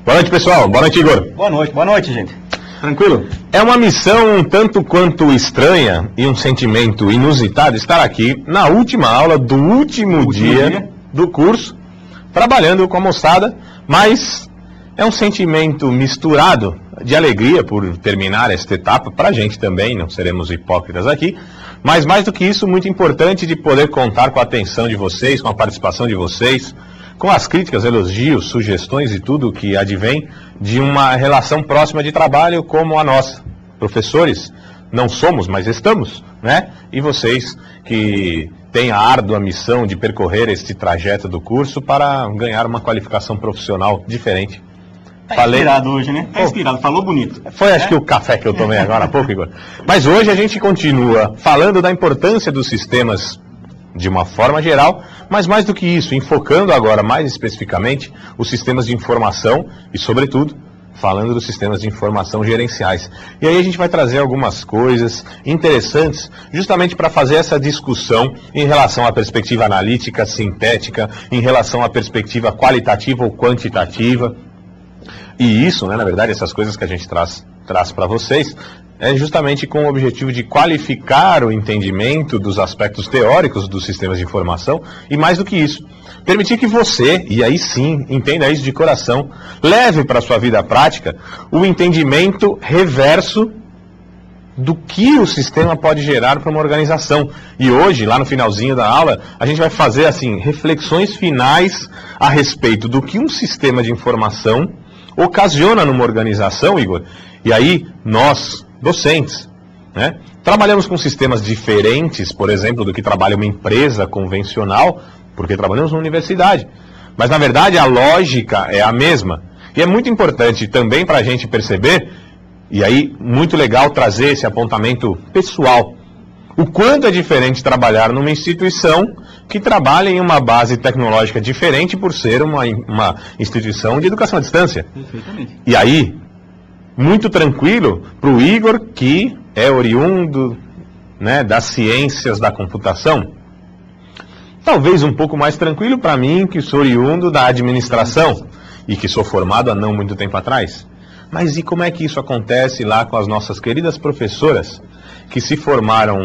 Boa noite, pessoal. Boa noite, Igor. Boa noite, gente. Tranquilo? É uma missão um tanto quanto estranha e um sentimento inusitado estar aqui na última aula do último dia do curso, trabalhando com a moçada, mas é um sentimento misturado de alegria por terminar esta etapa, para a gente também, não seremos hipócritas aqui, mas mais do que isso, muito importante de poder contar com a atenção de vocês, com a participação de vocês, com as críticas, elogios, sugestões e tudo que advém de uma relação próxima de trabalho como a nossa. Professores, não somos, mas estamos, né? E vocês que têm a árdua missão de percorrer este trajeto do curso para ganhar uma qualificação profissional diferente. Tá inspirado hoje, né? Tá inspirado, falou bonito. Foi acho que o café que eu tomei agora há pouco, Igor. Mas hoje a gente continua falando da importância dos sistemas de uma forma geral, mas mais do que isso, enfocando agora mais especificamente os sistemas de informação e, sobretudo, falando dos sistemas de informação gerenciais. E aí a gente vai trazer algumas coisas interessantes justamente para fazer essa discussão em relação à perspectiva analítica, sintética, em relação à perspectiva qualitativa ou quantitativa. E isso, né, na verdade, essas coisas que a gente traz para vocês, é justamente com o objetivo de qualificar o entendimento dos aspectos teóricos dos sistemas de informação e, mais do que isso, permitir que você, e aí sim, entenda isso de coração, leve para a sua vida prática o entendimento reverso do que o sistema pode gerar para uma organização. E hoje, lá no finalzinho da aula, a gente vai fazer assim, reflexões finais a respeito do que um sistema de informação ocasiona numa organização, Igor. E aí, nós, docentes, né, trabalhamos com sistemas diferentes, por exemplo, do que trabalha uma empresa convencional, porque trabalhamos na universidade. Mas, na verdade, a lógica é a mesma. E é muito importante também para a gente perceber, e aí, muito legal trazer esse apontamento pessoal, o quanto é diferente trabalhar numa instituição que trabalha em uma base tecnológica diferente por ser uma instituição de educação à distância. Perfeitamente. E aí, muito tranquilo para o Igor, que é oriundo, né, das ciências da computação. Talvez um pouco mais tranquilo para mim, que sou oriundo da administração e que sou formado há não muito tempo atrás. Mas e como é que isso acontece lá com as nossas queridas professoras que se formaram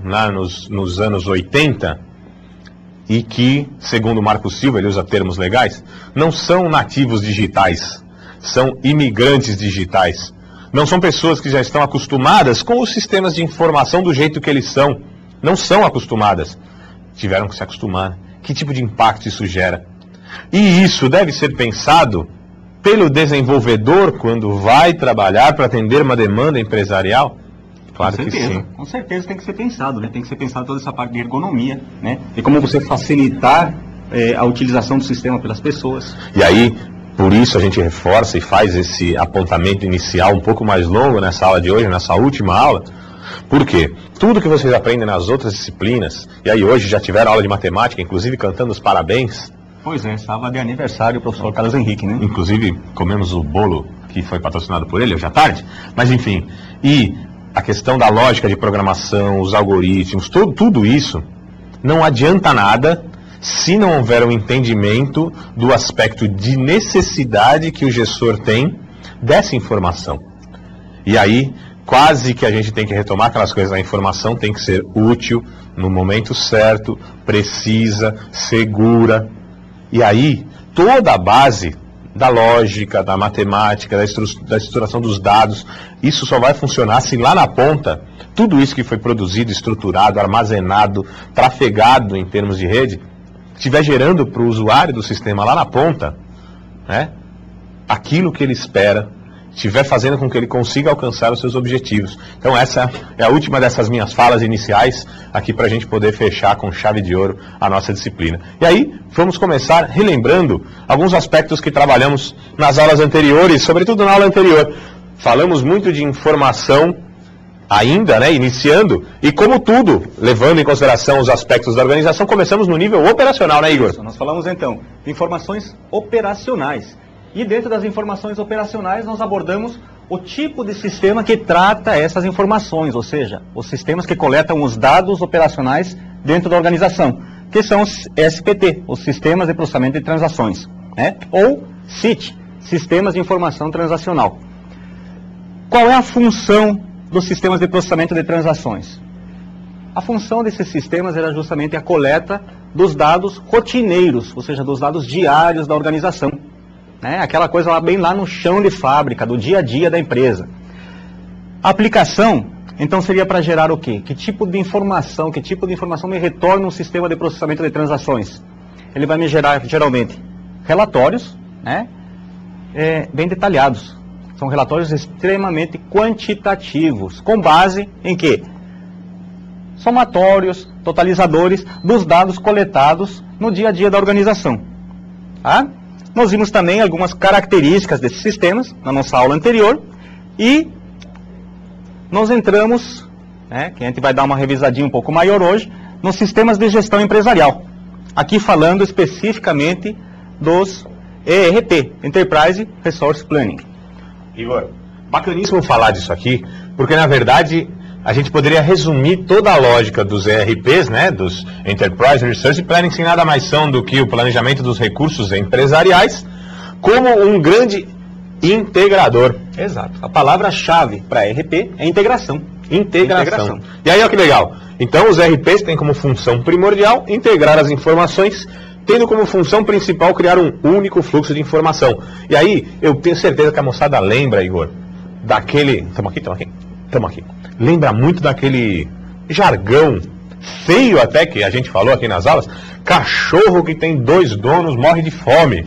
lá nos anos 80 e que, segundo o Marco Silva, ele usa termos legais, não são nativos digitais, são imigrantes digitais. Não são pessoas que já estão acostumadas com os sistemas de informação do jeito que eles são. Não são acostumadas. Tiveram que se acostumar. Que tipo de impacto isso gera? E isso deve ser pensado pelo desenvolvedor quando vai trabalhar para atender uma demanda empresarial? Claro que sim. Com certeza tem que ser pensado, né? Tem que ser pensado toda essa parte de ergonomia, né? E como você facilitar a utilização do sistema pelas pessoas. E aí, por isso a gente reforça e faz esse apontamento inicial um pouco mais longo nessa aula de hoje, nessa última aula. Por quê? Tudo que vocês aprendem nas outras disciplinas, e aí hoje já tiveram aula de matemática, inclusive cantando os parabéns. Pois é, sábado de aniversário do professor Carlos Henrique, né? Inclusive comemos o bolo que foi patrocinado por ele hoje à tarde, mas enfim. E a questão da lógica de programação, os algoritmos, tudo isso não adianta nada se não houver um entendimento do aspecto de necessidade que o gestor tem dessa informação. E aí, quase que a gente tem que retomar aquelas coisas da informação, tem que ser útil, no momento certo, precisa, segura. E aí, toda a base da lógica, da matemática, da estruturação dos dados, isso só vai funcionar se lá na ponta, tudo isso que foi produzido, estruturado, armazenado, trafegado em termos de rede, estiver gerando para o usuário do sistema lá na ponta, né, aquilo que ele espera, estiver fazendo com que ele consiga alcançar os seus objetivos. Então essa é a última dessas minhas falas iniciais, aqui para a gente poder fechar com chave de ouro a nossa disciplina. E aí, vamos começar relembrando alguns aspectos que trabalhamos nas aulas anteriores, sobretudo na aula anterior. Falamos muito de informação ainda, né, iniciando, e como tudo, levando em consideração os aspectos da organização, começamos no nível operacional, né, Igor? Isso, nós falamos então de informações operacionais. E dentro das informações operacionais nós abordamos o tipo de sistema que trata essas informações, ou seja, os sistemas que coletam os dados operacionais dentro da organização, que são os SPT, os Sistemas de Processamento de Transações, né? Ou SIT, sistemas de informação transacional. Qual é a função dos sistemas de processamento de transações? A função desses sistemas era justamente a coleta dos dados rotineiros, ou seja, dos dados diários da organização. Né? Aquela coisa lá bem lá no chão de fábrica, do dia a dia da empresa. A aplicação, então, seria para gerar o quê? Que tipo de informação me retorna um sistema de processamento de transações? Ele vai me gerar, geralmente, relatórios, né? Bem detalhados. São relatórios extremamente quantitativos, com base em quê? Somatórios, totalizadores dos dados coletados no dia a dia da organização. Tá? Nós vimos também algumas características desses sistemas na nossa aula anterior e nós entramos, que a gente vai dar uma revisadinha um pouco maior hoje, nos sistemas de gestão empresarial. Aqui falando especificamente dos ERP, Enterprise Resource Planning. Igor, bacaníssimo falar disso aqui, porque na verdade a gente poderia resumir toda a lógica dos ERPs, né, dos Enterprise Resource Planning, sem nada mais são do que o planejamento dos recursos empresariais, como um grande integrador. Exato. A palavra-chave para ERP é integração. Integração. E aí, olha que legal. Então, os ERPs têm como função primordial integrar as informações, tendo como função principal criar um único fluxo de informação. E aí, eu tenho certeza que a moçada lembra, Igor, daquele... Estamos aqui. Lembra muito daquele jargão feio até que a gente falou aqui nas aulas. Cachorro que tem 2 donos morre de fome.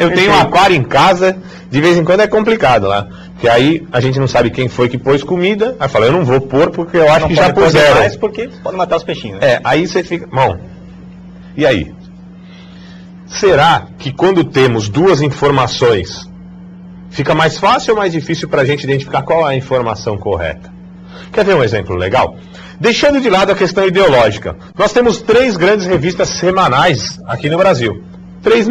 Eu tenho um aquário em casa, de vez em quando é complicado lá. Porque aí a gente não sabe quem foi que pôs comida. Aí fala, eu não vou pôr porque eu acho que já puseram. Mais porque pode matar os peixinhos. Né? Aí você fica... Bom, e aí? Será que quando temos 2 informações, fica mais fácil ou mais difícil para a gente identificar qual é a informação correta? Quer ver um exemplo legal? Deixando de lado a questão ideológica, nós temos 3 grandes revistas semanais aqui no Brasil. 3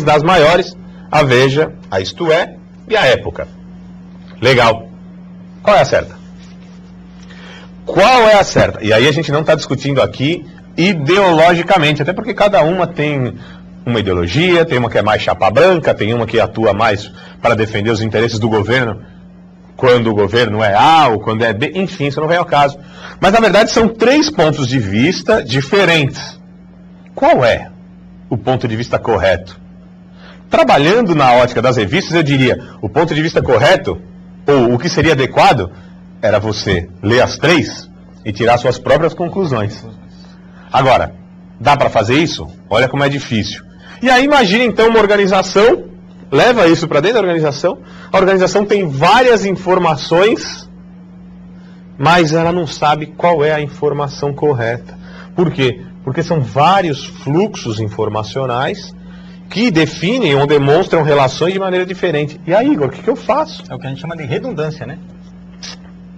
das maiores, a Veja, a Isto É e a Época. Legal. Qual é a certa? Qual é a certa? E aí a gente não está discutindo aqui ideologicamente, até porque cada uma tem uma ideologia, tem uma que é mais chapa branca, tem uma que atua mais para defender os interesses do governo, quando o governo é A ou quando é B, enfim, isso não vem ao caso. Mas na verdade são 3 pontos de vista diferentes. Qual é o ponto de vista correto? Trabalhando na ótica das revistas, eu diria, o ponto de vista correto, ou o que seria adequado, era você ler as 3 e tirar suas próprias conclusões. Agora, dá para fazer isso? Olha como é difícil. E aí imagina então uma organização, leva isso para dentro da organização, a organização tem várias informações, mas ela não sabe qual é a informação correta. Por quê? Porque são vários fluxos informacionais que definem ou demonstram relações de maneira diferente. E aí, Igor, o que eu faço? É o que a gente chama de redundância, né?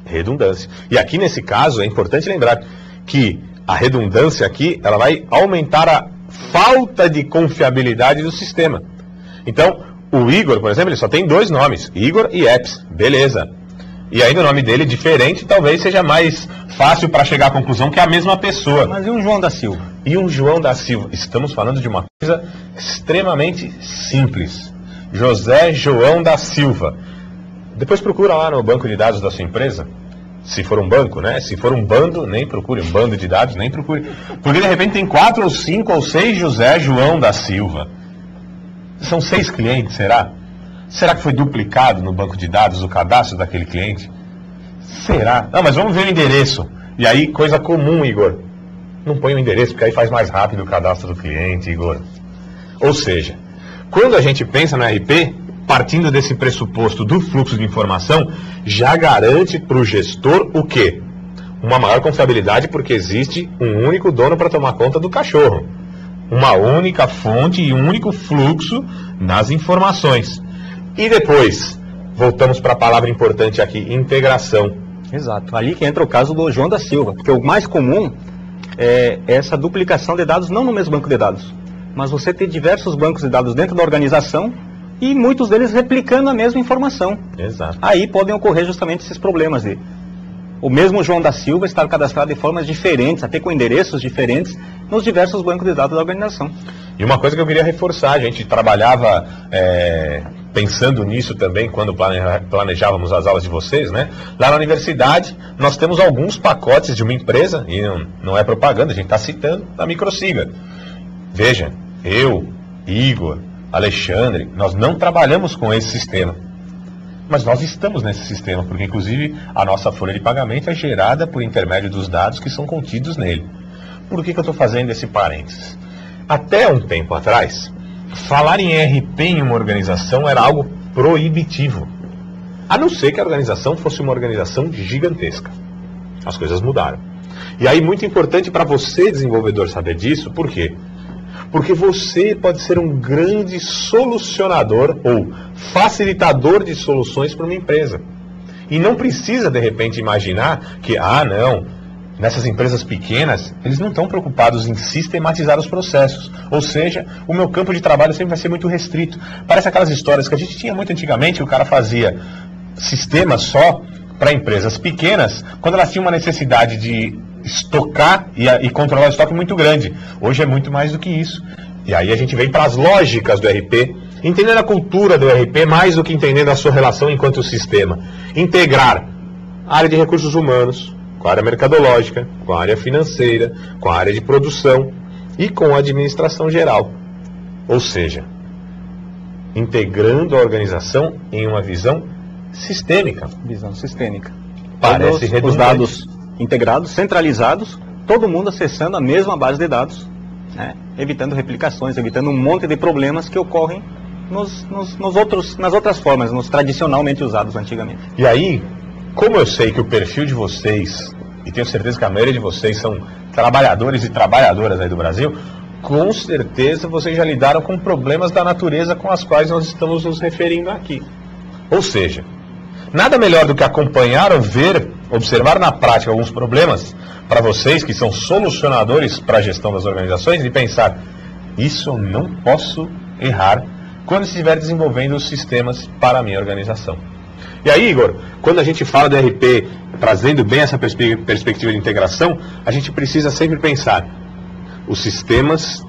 Redundância. E aqui nesse caso é importante lembrar que a redundância aqui, ela vai aumentar a falta de confiabilidade do sistema. Então, o Igor, por exemplo, ele só tem 2 nomes, Igor e Epps, beleza. E ainda o nome dele diferente, talvez seja mais fácil para chegar à conclusão que é a mesma pessoa. Mas e um João da Silva? E um João da Silva? Estamos falando de uma coisa extremamente simples. José João da Silva. Depois procura lá no banco de dados da sua empresa. Se for um banco, né? Se for um bando, nem procure. Um bando de dados, nem procure. Porque de repente tem 4 ou 5 ou 6 José João da Silva. São 6 clientes, será? Será que foi duplicado no banco de dados o cadastro daquele cliente? Será? Não, mas vamos ver o endereço. E aí, coisa comum, Igor. Não põe o endereço, porque aí faz mais rápido o cadastro do cliente, Igor. Ou seja, quando a gente pensa no RP, partindo desse pressuposto do fluxo de informação, já garante para o gestor o quê? Uma maior confiabilidade, porque existe um único dono para tomar conta do cachorro. Uma única fonte e um único fluxo nas informações. E depois, voltamos para a palavra importante aqui, integração. Exato. Ali que entra o caso do João da Silva, porque o mais comum é essa duplicação de dados, não no mesmo banco de dados, mas você ter diversos bancos de dados dentro da organização e muitos deles replicando a mesma informação. Exato. Aí podem ocorrer justamente esses problemas de o mesmo João da Silva estar cadastrado de formas diferentes, até com endereços diferentes, nos diversos bancos de dados da organização. E uma coisa que eu queria reforçar, a gente trabalhava pensando nisso também quando planejávamos as aulas de vocês, né? Lá na universidade, nós temos alguns pacotes de uma empresa, e não é propaganda, a gente está citando, da Microsiga. Veja, eu, Igor, Alexandre, nós não trabalhamos com esse sistema. Mas nós estamos nesse sistema, porque inclusive a nossa folha de pagamento é gerada por intermédio dos dados que são contidos nele. Por que eu estou fazendo esse parênteses? Até um tempo atrás, falar em ERP em uma organização era algo proibitivo. A não ser que a organização fosse uma organização gigantesca. As coisas mudaram. E aí, muito importante para você, desenvolvedor, saber disso, por quê? Porque você pode ser um grande solucionador ou facilitador de soluções para uma empresa. E não precisa, de repente, imaginar que, não, nessas empresas pequenas, eles não estão preocupados em sistematizar os processos. Ou seja, o meu campo de trabalho sempre vai ser muito restrito. Parece aquelas histórias que a gente tinha muito antigamente, que o cara fazia sistemas só para empresas pequenas, quando elas tinham uma necessidade de estocar e controlar o estoque muito grande. Hoje é muito mais do que isso. E aí a gente vem para as lógicas do ERP, entendendo a cultura do ERP mais do que entendendo a sua relação enquanto sistema. Integrar a área de recursos humanos com a área mercadológica, com a área financeira, com a área de produção e com a administração geral. Ou seja, integrando a organização em uma visão sistêmica. Visão sistêmica. Parece redundante. Os dados integrados, centralizados, todo mundo acessando a mesma base de dados, né? Evitando replicações, evitando um monte de problemas que ocorrem nas outras formas, nos tradicionalmente usados antigamente. E aí, como eu sei que o perfil de vocês, e tenho certeza que a maioria de vocês são trabalhadores e trabalhadoras aí do Brasil, com certeza vocês já lidaram com problemas da natureza com as quais nós estamos nos referindo aqui. Ou seja, nada melhor do que acompanhar ou ver, observar na prática alguns problemas para vocês que são solucionadores para a gestão das organizações e pensar, isso eu não posso errar quando estiver desenvolvendo os sistemas para a minha organização. E aí, Igor, quando a gente fala do ERP, trazendo bem essa perspectiva de integração, a gente precisa sempre pensar, os sistemas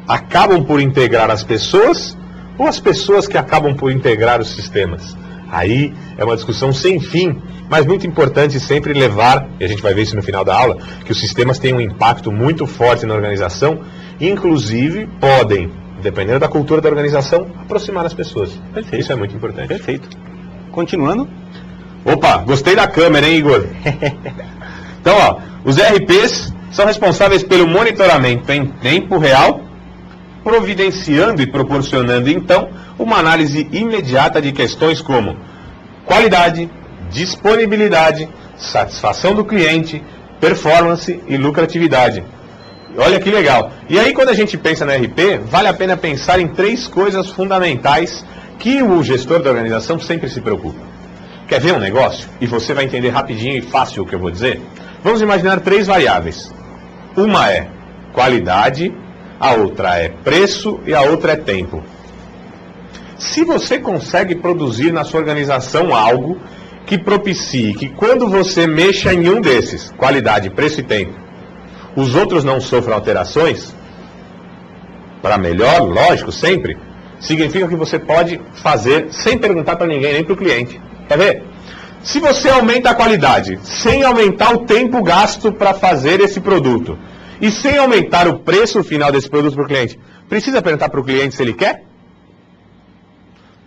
acabam por integrar as pessoas ou as pessoas que acabam por integrar os sistemas? Aí é uma discussão sem fim, mas muito importante sempre levar, e a gente vai ver isso no final da aula, que os sistemas têm um impacto muito forte na organização, inclusive podem, dependendo da cultura da organização, aproximar as pessoas. Perfeito. Isso é muito importante. Perfeito. Continuando. Opa, gostei da câmera, hein, Igor? Então, os ERPs são responsáveis pelo monitoramento em tempo real, providenciando e proporcionando, então, uma análise imediata de questões como qualidade, disponibilidade, satisfação do cliente, performance e lucratividade. Olha que legal. E aí, quando a gente pensa no ERP, vale a pena pensar em 3 coisas fundamentais que o gestor da organização sempre se preocupa. Quer ver um negócio? E você vai entender rapidinho e fácil o que eu vou dizer? Vamos imaginar 3 variáveis. Uma é qualidade, a outra é preço e a outra é tempo. Se você consegue produzir na sua organização algo que propicie que quando você mexa em um desses, qualidade, preço e tempo, os outros não sofram alterações, para melhor, lógico, sempre, significa que você pode fazer sem perguntar para ninguém, nem para o cliente. Quer ver? Se você aumenta a qualidade sem aumentar o tempo gasto para fazer esse produto e sem aumentar o preço final desse produto para o cliente, precisa perguntar para o cliente se ele quer?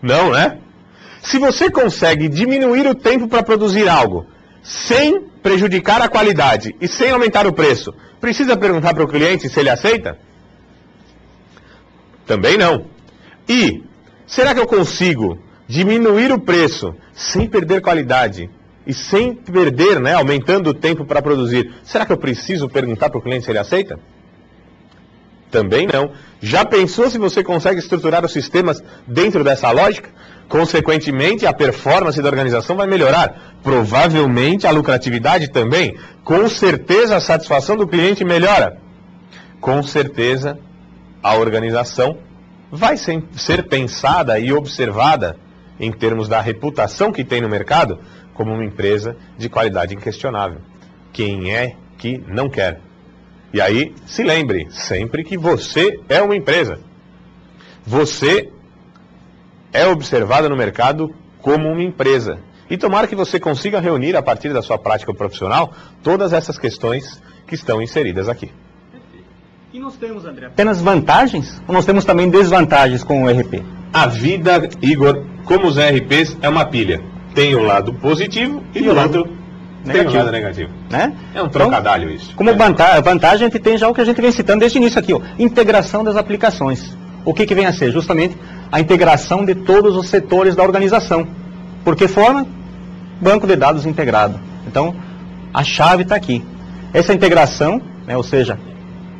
Não, né? Se você consegue diminuir o tempo para produzir algo sem prejudicar a qualidade e sem aumentar o preço, precisa perguntar para o cliente se ele aceita? Também não. E será que eu consigo diminuir o preço sem perder qualidade e sem perder, né, aumentando o tempo para produzir? Será que eu preciso perguntar para o cliente se ele aceita? Também não. Já pensou se você consegue estruturar os sistemas dentro dessa lógica? Consequentemente, a performance da organização vai melhorar. Provavelmente a lucratividade também. Com certeza a satisfação do cliente melhora. Com certeza a organização vai ser pensada e observada em termos da reputação que tem no mercado como uma empresa de qualidade inquestionável. Quem é que não quer? E aí, se lembre sempre que você é uma empresa. Você é observado no mercado como uma empresa. E tomara que você consiga reunir, a partir da sua prática profissional, todas essas questões que estão inseridas aqui. E nós temos, André, apenas vantagens ou nós temos também desvantagens com o ERP? A vida, Igor, como os ERPs, é uma pilha. Tem o lado positivo e o lado negativo. Né? É um trocadilho isso. Como vantagem, a gente tem já o que a gente vem citando desde o início aqui, ó, integração das aplicações. O que vem a ser? Justamente a integração de todos os setores da organização. Por que forma? Banco de dados integrado. Então, a chave está aqui. Essa integração, né, ou seja,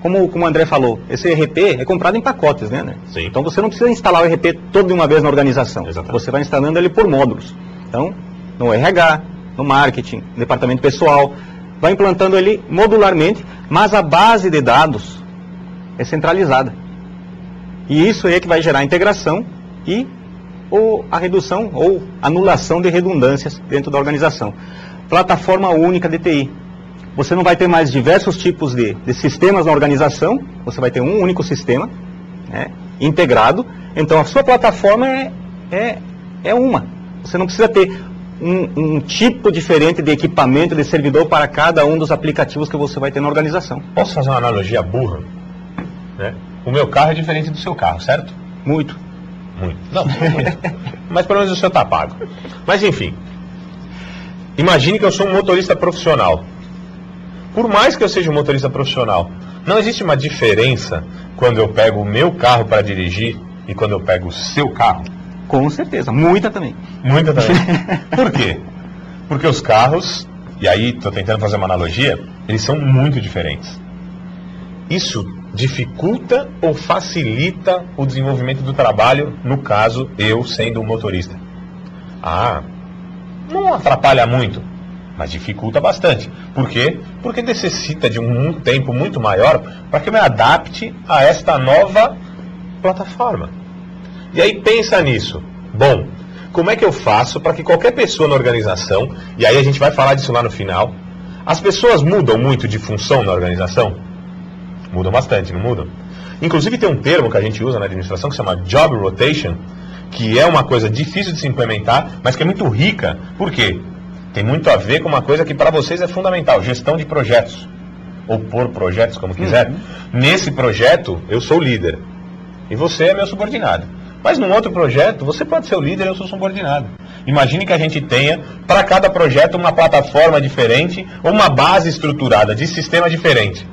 como o André falou, esse ERP é comprado em pacotes, né? Sim. Então você não precisa instalar o ERP todo de uma vez na organização. Exatamente. Você vai instalando ele por módulos. Então, no RH, no marketing, no departamento pessoal, vai implantando ele modularmente, mas a base de dados é centralizada. E isso é que vai gerar a integração e a redução ou anulação de redundâncias dentro da organização. Plataforma única de TI. Você não vai ter mais diversos tipos de sistemas na organização, você vai ter um único sistema, né, integrado. Então a sua plataforma é uma. Você não precisa ter um tipo diferente de equipamento, de servidor para cada um dos aplicativos que você vai ter na organização. Posso fazer uma analogia burra? Né? O meu carro é diferente do seu carro, certo? Muito. Muito. Não, muito. Mas pelo menos o seu está pago. Mas enfim, imagine que eu sou um motorista profissional. Por mais que eu seja um motorista profissional, não existe uma diferença quando eu pego o meu carro para dirigir e quando eu pego o seu carro? Com certeza, muita também. Muita também. Por quê? Porque os carros, e aí estou tentando fazer uma analogia, eles são muito diferentes. Isso dificulta ou facilita o desenvolvimento do trabalho, no caso, eu sendo um motorista? Ah, não atrapalha muito, mas dificulta bastante. Por quê? Porque necessita de um tempo muito maior para que eu me adapte a esta nova plataforma. E aí pensa nisso. Bom, como é que eu faço para que qualquer pessoa na organização, e aí a gente vai falar disso lá no final, as pessoas mudam muito de função na organização? Mudam bastante, não mudam? Inclusive tem um termo que a gente usa na administração que se chama Job Rotation, que é uma coisa difícil de se implementar, mas que é muito rica. Por quê? Tem muito a ver com uma coisa que para vocês é fundamental, gestão de projetos. Ou por projetos, como quiser. Nesse projeto, eu sou o líder. E você é meu subordinado. Mas num outro projeto, você pode ser o líder e eu sou subordinado. Imagine que a gente tenha, para cada projeto, uma plataforma diferente, ou uma base estruturada de sistema diferente.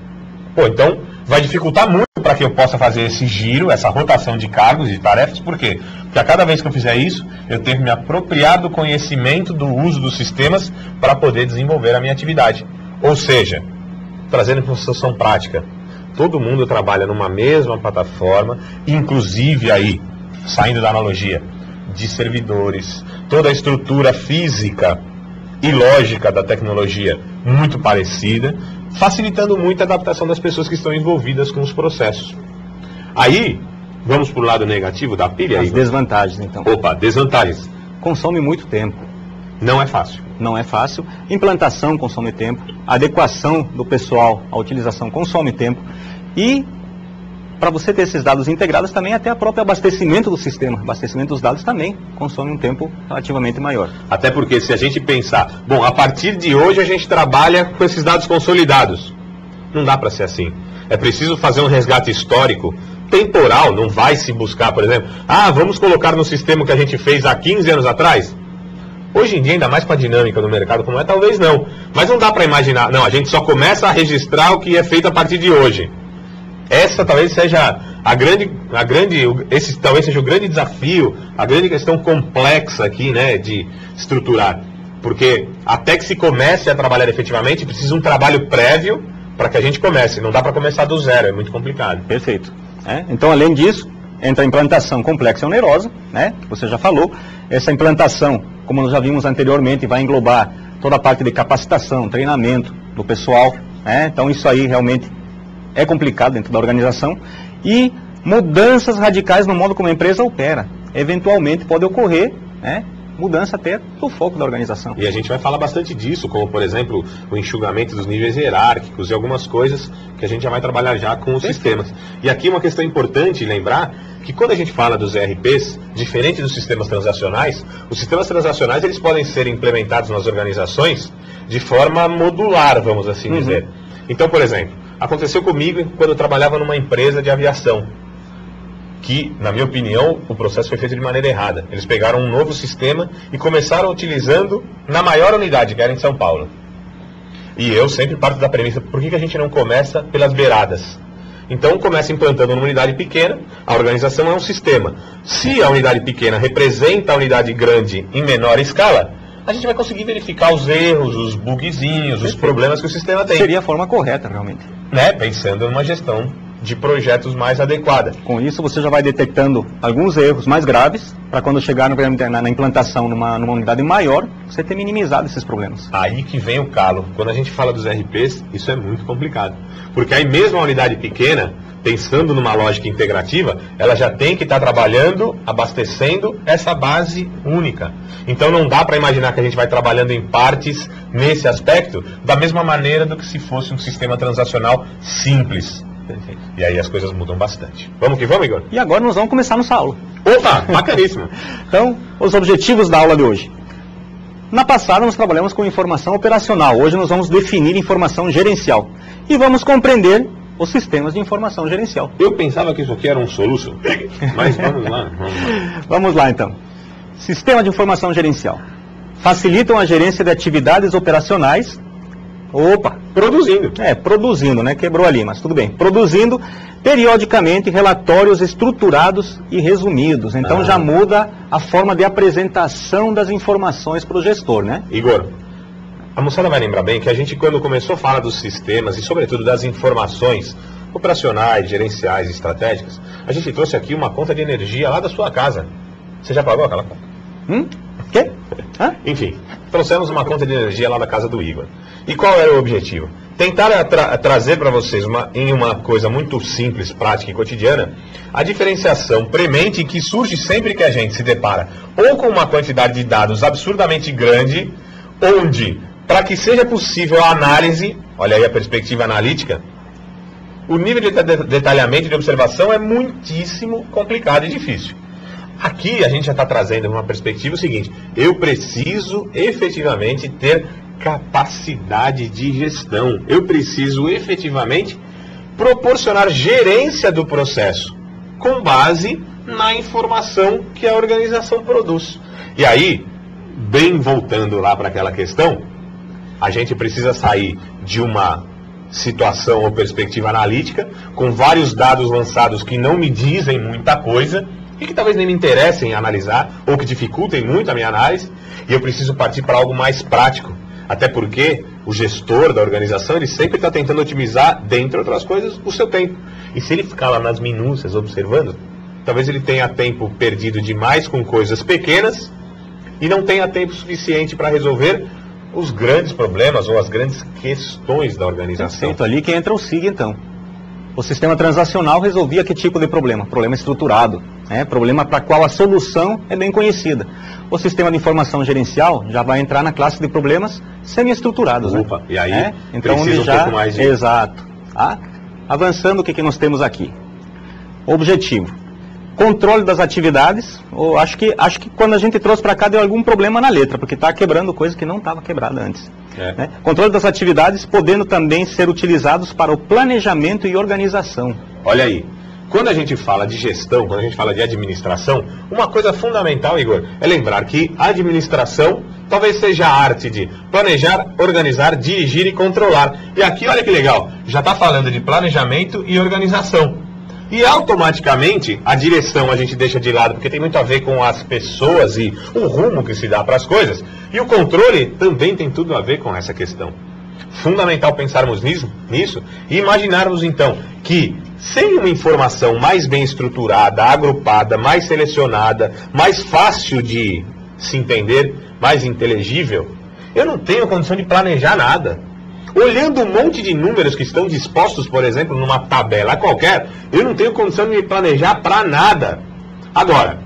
Pô, então vai dificultar muito para que eu possa fazer esse giro, essa rotação de cargos e de tarefas. Por quê? Porque a cada vez que eu fizer isso, eu tenho que me apropriar do conhecimento do uso dos sistemas para poder desenvolver a minha atividade. Ou seja, trazendo para uma situação prática, todo mundo trabalha numa mesma plataforma, inclusive aí, saindo da analogia, de servidores, toda a estrutura física e lógica da tecnologia muito parecida, facilitando muito a adaptação das pessoas que estão envolvidas com os processos. Aí, vamos para o lado negativo da pilha. As desvantagens, então. Opa, desvantagens. Consome muito tempo. Não é fácil. Não é fácil. Implantação consome tempo. Adequação do pessoal à utilização consome tempo. E, para você ter esses dados integrados, também até o próprio abastecimento do sistema. Abastecimento dos dados também consome um tempo relativamente maior. Até porque se a gente pensar, bom, a partir de hoje a gente trabalha com esses dados consolidados. Não dá para ser assim. É preciso fazer um resgate histórico, temporal, não vai se buscar, por exemplo, vamos colocar no sistema que a gente fez há 15 anos atrás? Hoje em dia, ainda mais com a dinâmica do mercado como é, talvez não. Mas não dá para imaginar, não, a gente só começa a registrar o que é feito a partir de hoje. Essa talvez seja esse talvez seja o grande desafio, a grande questão complexa aqui, né, de estruturar. Porque até que se comece a trabalhar efetivamente, precisa um trabalho prévio para que a gente comece. Não dá para começar do zero, é muito complicado. Perfeito. Então, além disso, entra a implantação complexa e onerosa, né, que você já falou. Essa implantação, como nós já vimos anteriormente, vai englobar toda a parte de capacitação, treinamento do pessoal, né? Então isso aí realmente é complicado dentro da organização. E mudanças radicais no modo como a empresa opera. Eventualmente pode ocorrer, né, mudança até do foco da organização. E a gente vai falar bastante disso, como por exemplo, o enxugamento dos níveis hierárquicos e algumas coisas que a gente já vai trabalhar já com os sistemas. E aqui uma questão importante lembrar que quando a gente fala dos ERPs, diferente dos sistemas transacionais, os sistemas transacionais eles podem ser implementados nas organizações de forma modular, vamos assim dizer. Então, por exemplo, aconteceu comigo quando eu trabalhava numa empresa de aviação, que, na minha opinião, o processo foi feito de maneira errada. Eles pegaram um novo sistema e começaram utilizando na maior unidade, que era em São Paulo. E eu sempre parto da premissa, por que a gente não começa pelas beiradas? Então começa implantando uma unidade pequena, a organização é um sistema. Se a unidade pequena representa a unidade grande em menor escala, a gente vai conseguir verificar os erros, os bugzinhos, os problemas que o sistema tem. Seria a forma correta, realmente. Né? Pensando numa gestão de projetos mais adequada. Com isso você já vai detectando alguns erros mais graves, para quando chegar na implantação numa unidade maior, você ter minimizado esses problemas. Aí que vem o calo. Quando a gente fala dos RPs, isso é muito complicado. Porque aí mesmo a unidade pequena, pensando numa lógica integrativa, ela já tem que estar trabalhando, abastecendo essa base única. Então não dá para imaginar que a gente vai trabalhando em partes nesse aspecto, da mesma maneira do que se fosse um sistema transacional simples. E aí as coisas mudam bastante. Vamos que vamos, Igor? E agora nós vamos começar nossa aula. Opa, bacaníssimo. Então, os objetivos da aula de hoje. Na passada nós trabalhamos com informação operacional. Hoje nós vamos definir informação gerencial. E vamos compreender os sistemas de informação gerencial. Eu pensava que isso aqui era um soluço, mas vamos lá. Vamos lá então. Sistema de informação gerencial. Facilitam a gerência de atividades operacionais. Produzindo. Produzindo, né? Quebrou ali, mas tudo bem. Produzindo periodicamente relatórios estruturados e resumidos. Então já muda a forma de apresentação das informações para o gestor, né? Igor, a moçada vai lembrar bem que a gente, quando começou a falar dos sistemas e, sobretudo, das informações operacionais, gerenciais e estratégicas, a gente trouxe aqui uma conta de energia lá da sua casa. Você já pagou aquela conta? Quê? Enfim, trouxemos uma conta de energia lá da casa do Igor. E qual era o objetivo? Tentar trazer para vocês, em uma coisa muito simples, prática e cotidiana, a diferenciação premente que surge sempre que a gente se depara ou com uma quantidade de dados absurdamente grande, onde, para que seja possível a análise, olha aí a perspectiva analítica, o nível de detalhamento e de observação é muitíssimo complicado e difícil. Aqui a gente já está trazendo uma perspectiva o seguinte: eu preciso efetivamente ter capacidade de gestão, eu preciso efetivamente proporcionar gerência do processo com base na informação que a organização produz. E aí, bem voltando lá para aquela questão, a gente precisa sair de uma situação ou perspectiva analítica com vários dados lançados que não me dizem muita coisa e que talvez nem me interessem analisar, ou que dificultem muito a minha análise, e eu preciso partir para algo mais prático. Até porque o gestor da organização, ele sempre está tentando otimizar, dentre outras coisas, o seu tempo. E se ele ficar lá nas minúcias observando, talvez ele tenha tempo perdido demais com coisas pequenas e não tenha tempo suficiente para resolver os grandes problemas ou as grandes questões da organização. Perfeito, ali que entra o SIG então. O sistema transacional resolvia que tipo de problema? Problema estruturado, problema para qual a solução é bem conhecida. O sistema de informação gerencial já vai entrar na classe de problemas semi-estruturados. Opa, e aí então, precisa onde um pouco mais de... Exato. Avançando, o que nós temos aqui? Objetivo. Controle das atividades. Acho que quando a gente trouxe para cá deu algum problema na letra, porque está quebrando coisa que não estava quebrada antes. Controle das atividades, podendo também ser utilizados para o planejamento e organização. Olha aí, quando a gente fala de gestão, quando a gente fala de administração, uma coisa fundamental, Igor, é lembrar que a administração talvez seja a arte de planejar, organizar, dirigir e controlar. E aqui, olha que legal, já está falando de planejamento e organização. E automaticamente a direção a gente deixa de lado, porque tem muito a ver com as pessoas e o rumo que se dá para as coisas. E o controle também tem tudo a ver com essa questão. Fundamental pensarmos nisso e imaginarmos então que sem uma informação mais bem estruturada, agrupada, mais selecionada, mais fácil de se entender, mais inteligível, eu não tenho condição de planejar nada. Olhando um monte de números que estão dispostos, por exemplo, numa tabela qualquer, eu não tenho condição de me planejar para nada. Agora,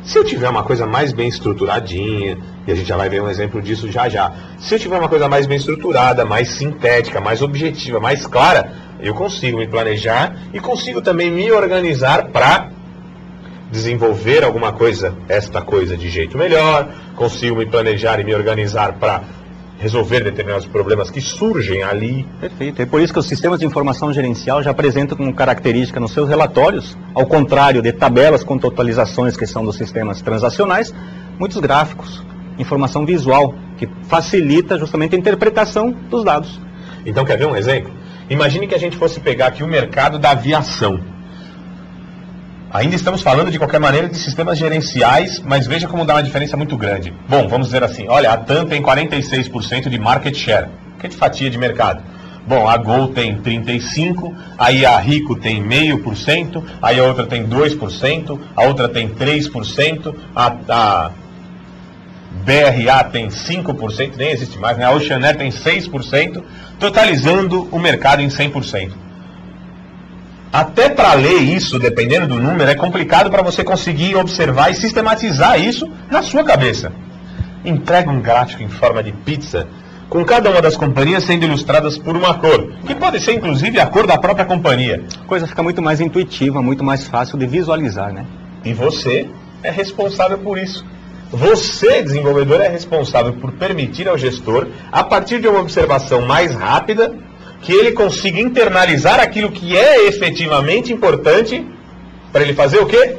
Se eu tiver uma coisa mais bem estruturadinha, e a gente já vai ver um exemplo disso já já, se eu tiver uma coisa mais bem estruturada, mais sintética, mais objetiva, mais clara, eu consigo me planejar e consigo também me organizar para desenvolver alguma coisa, esta coisa de jeito melhor, consigo me planejar e me organizar para resolver determinados problemas que surgem ali. Perfeito. É por isso que os sistemas de informação gerencial já apresentam como característica nos seus relatórios, ao contrário de tabelas com totalizações que são dos sistemas transacionais, muitos gráficos, informação visual, que facilita justamente a interpretação dos dados. Então, quer ver um exemplo? Imagine que a gente fosse pegar aqui o mercado da aviação. Ainda estamos falando, de qualquer maneira, de sistemas gerenciais, mas veja como dá uma diferença muito grande. Bom, vamos dizer assim, olha, a TAM tem 46% de market share, que é de fatia de mercado. Bom, a Gol tem 35%, aí a Rico tem 0,5%, aí a outra tem 2%, a outra tem 3%, a BRA tem 5%, nem existe mais, né? A Oceanair tem 6%, totalizando o mercado em 100%. Até para ler isso, dependendo do número, é complicado para você conseguir observar e sistematizar isso na sua cabeça. Entrega um gráfico em forma de pizza, com cada uma das companhias sendo ilustradas por uma cor, que pode ser inclusive a cor da própria companhia. A coisa fica muito mais intuitiva, muito mais fácil de visualizar, né? E você é responsável por isso. Você, desenvolvedor, é responsável por permitir ao gestor, a partir de uma observação mais rápida, que ele consiga internalizar aquilo que é efetivamente importante para ele fazer o quê?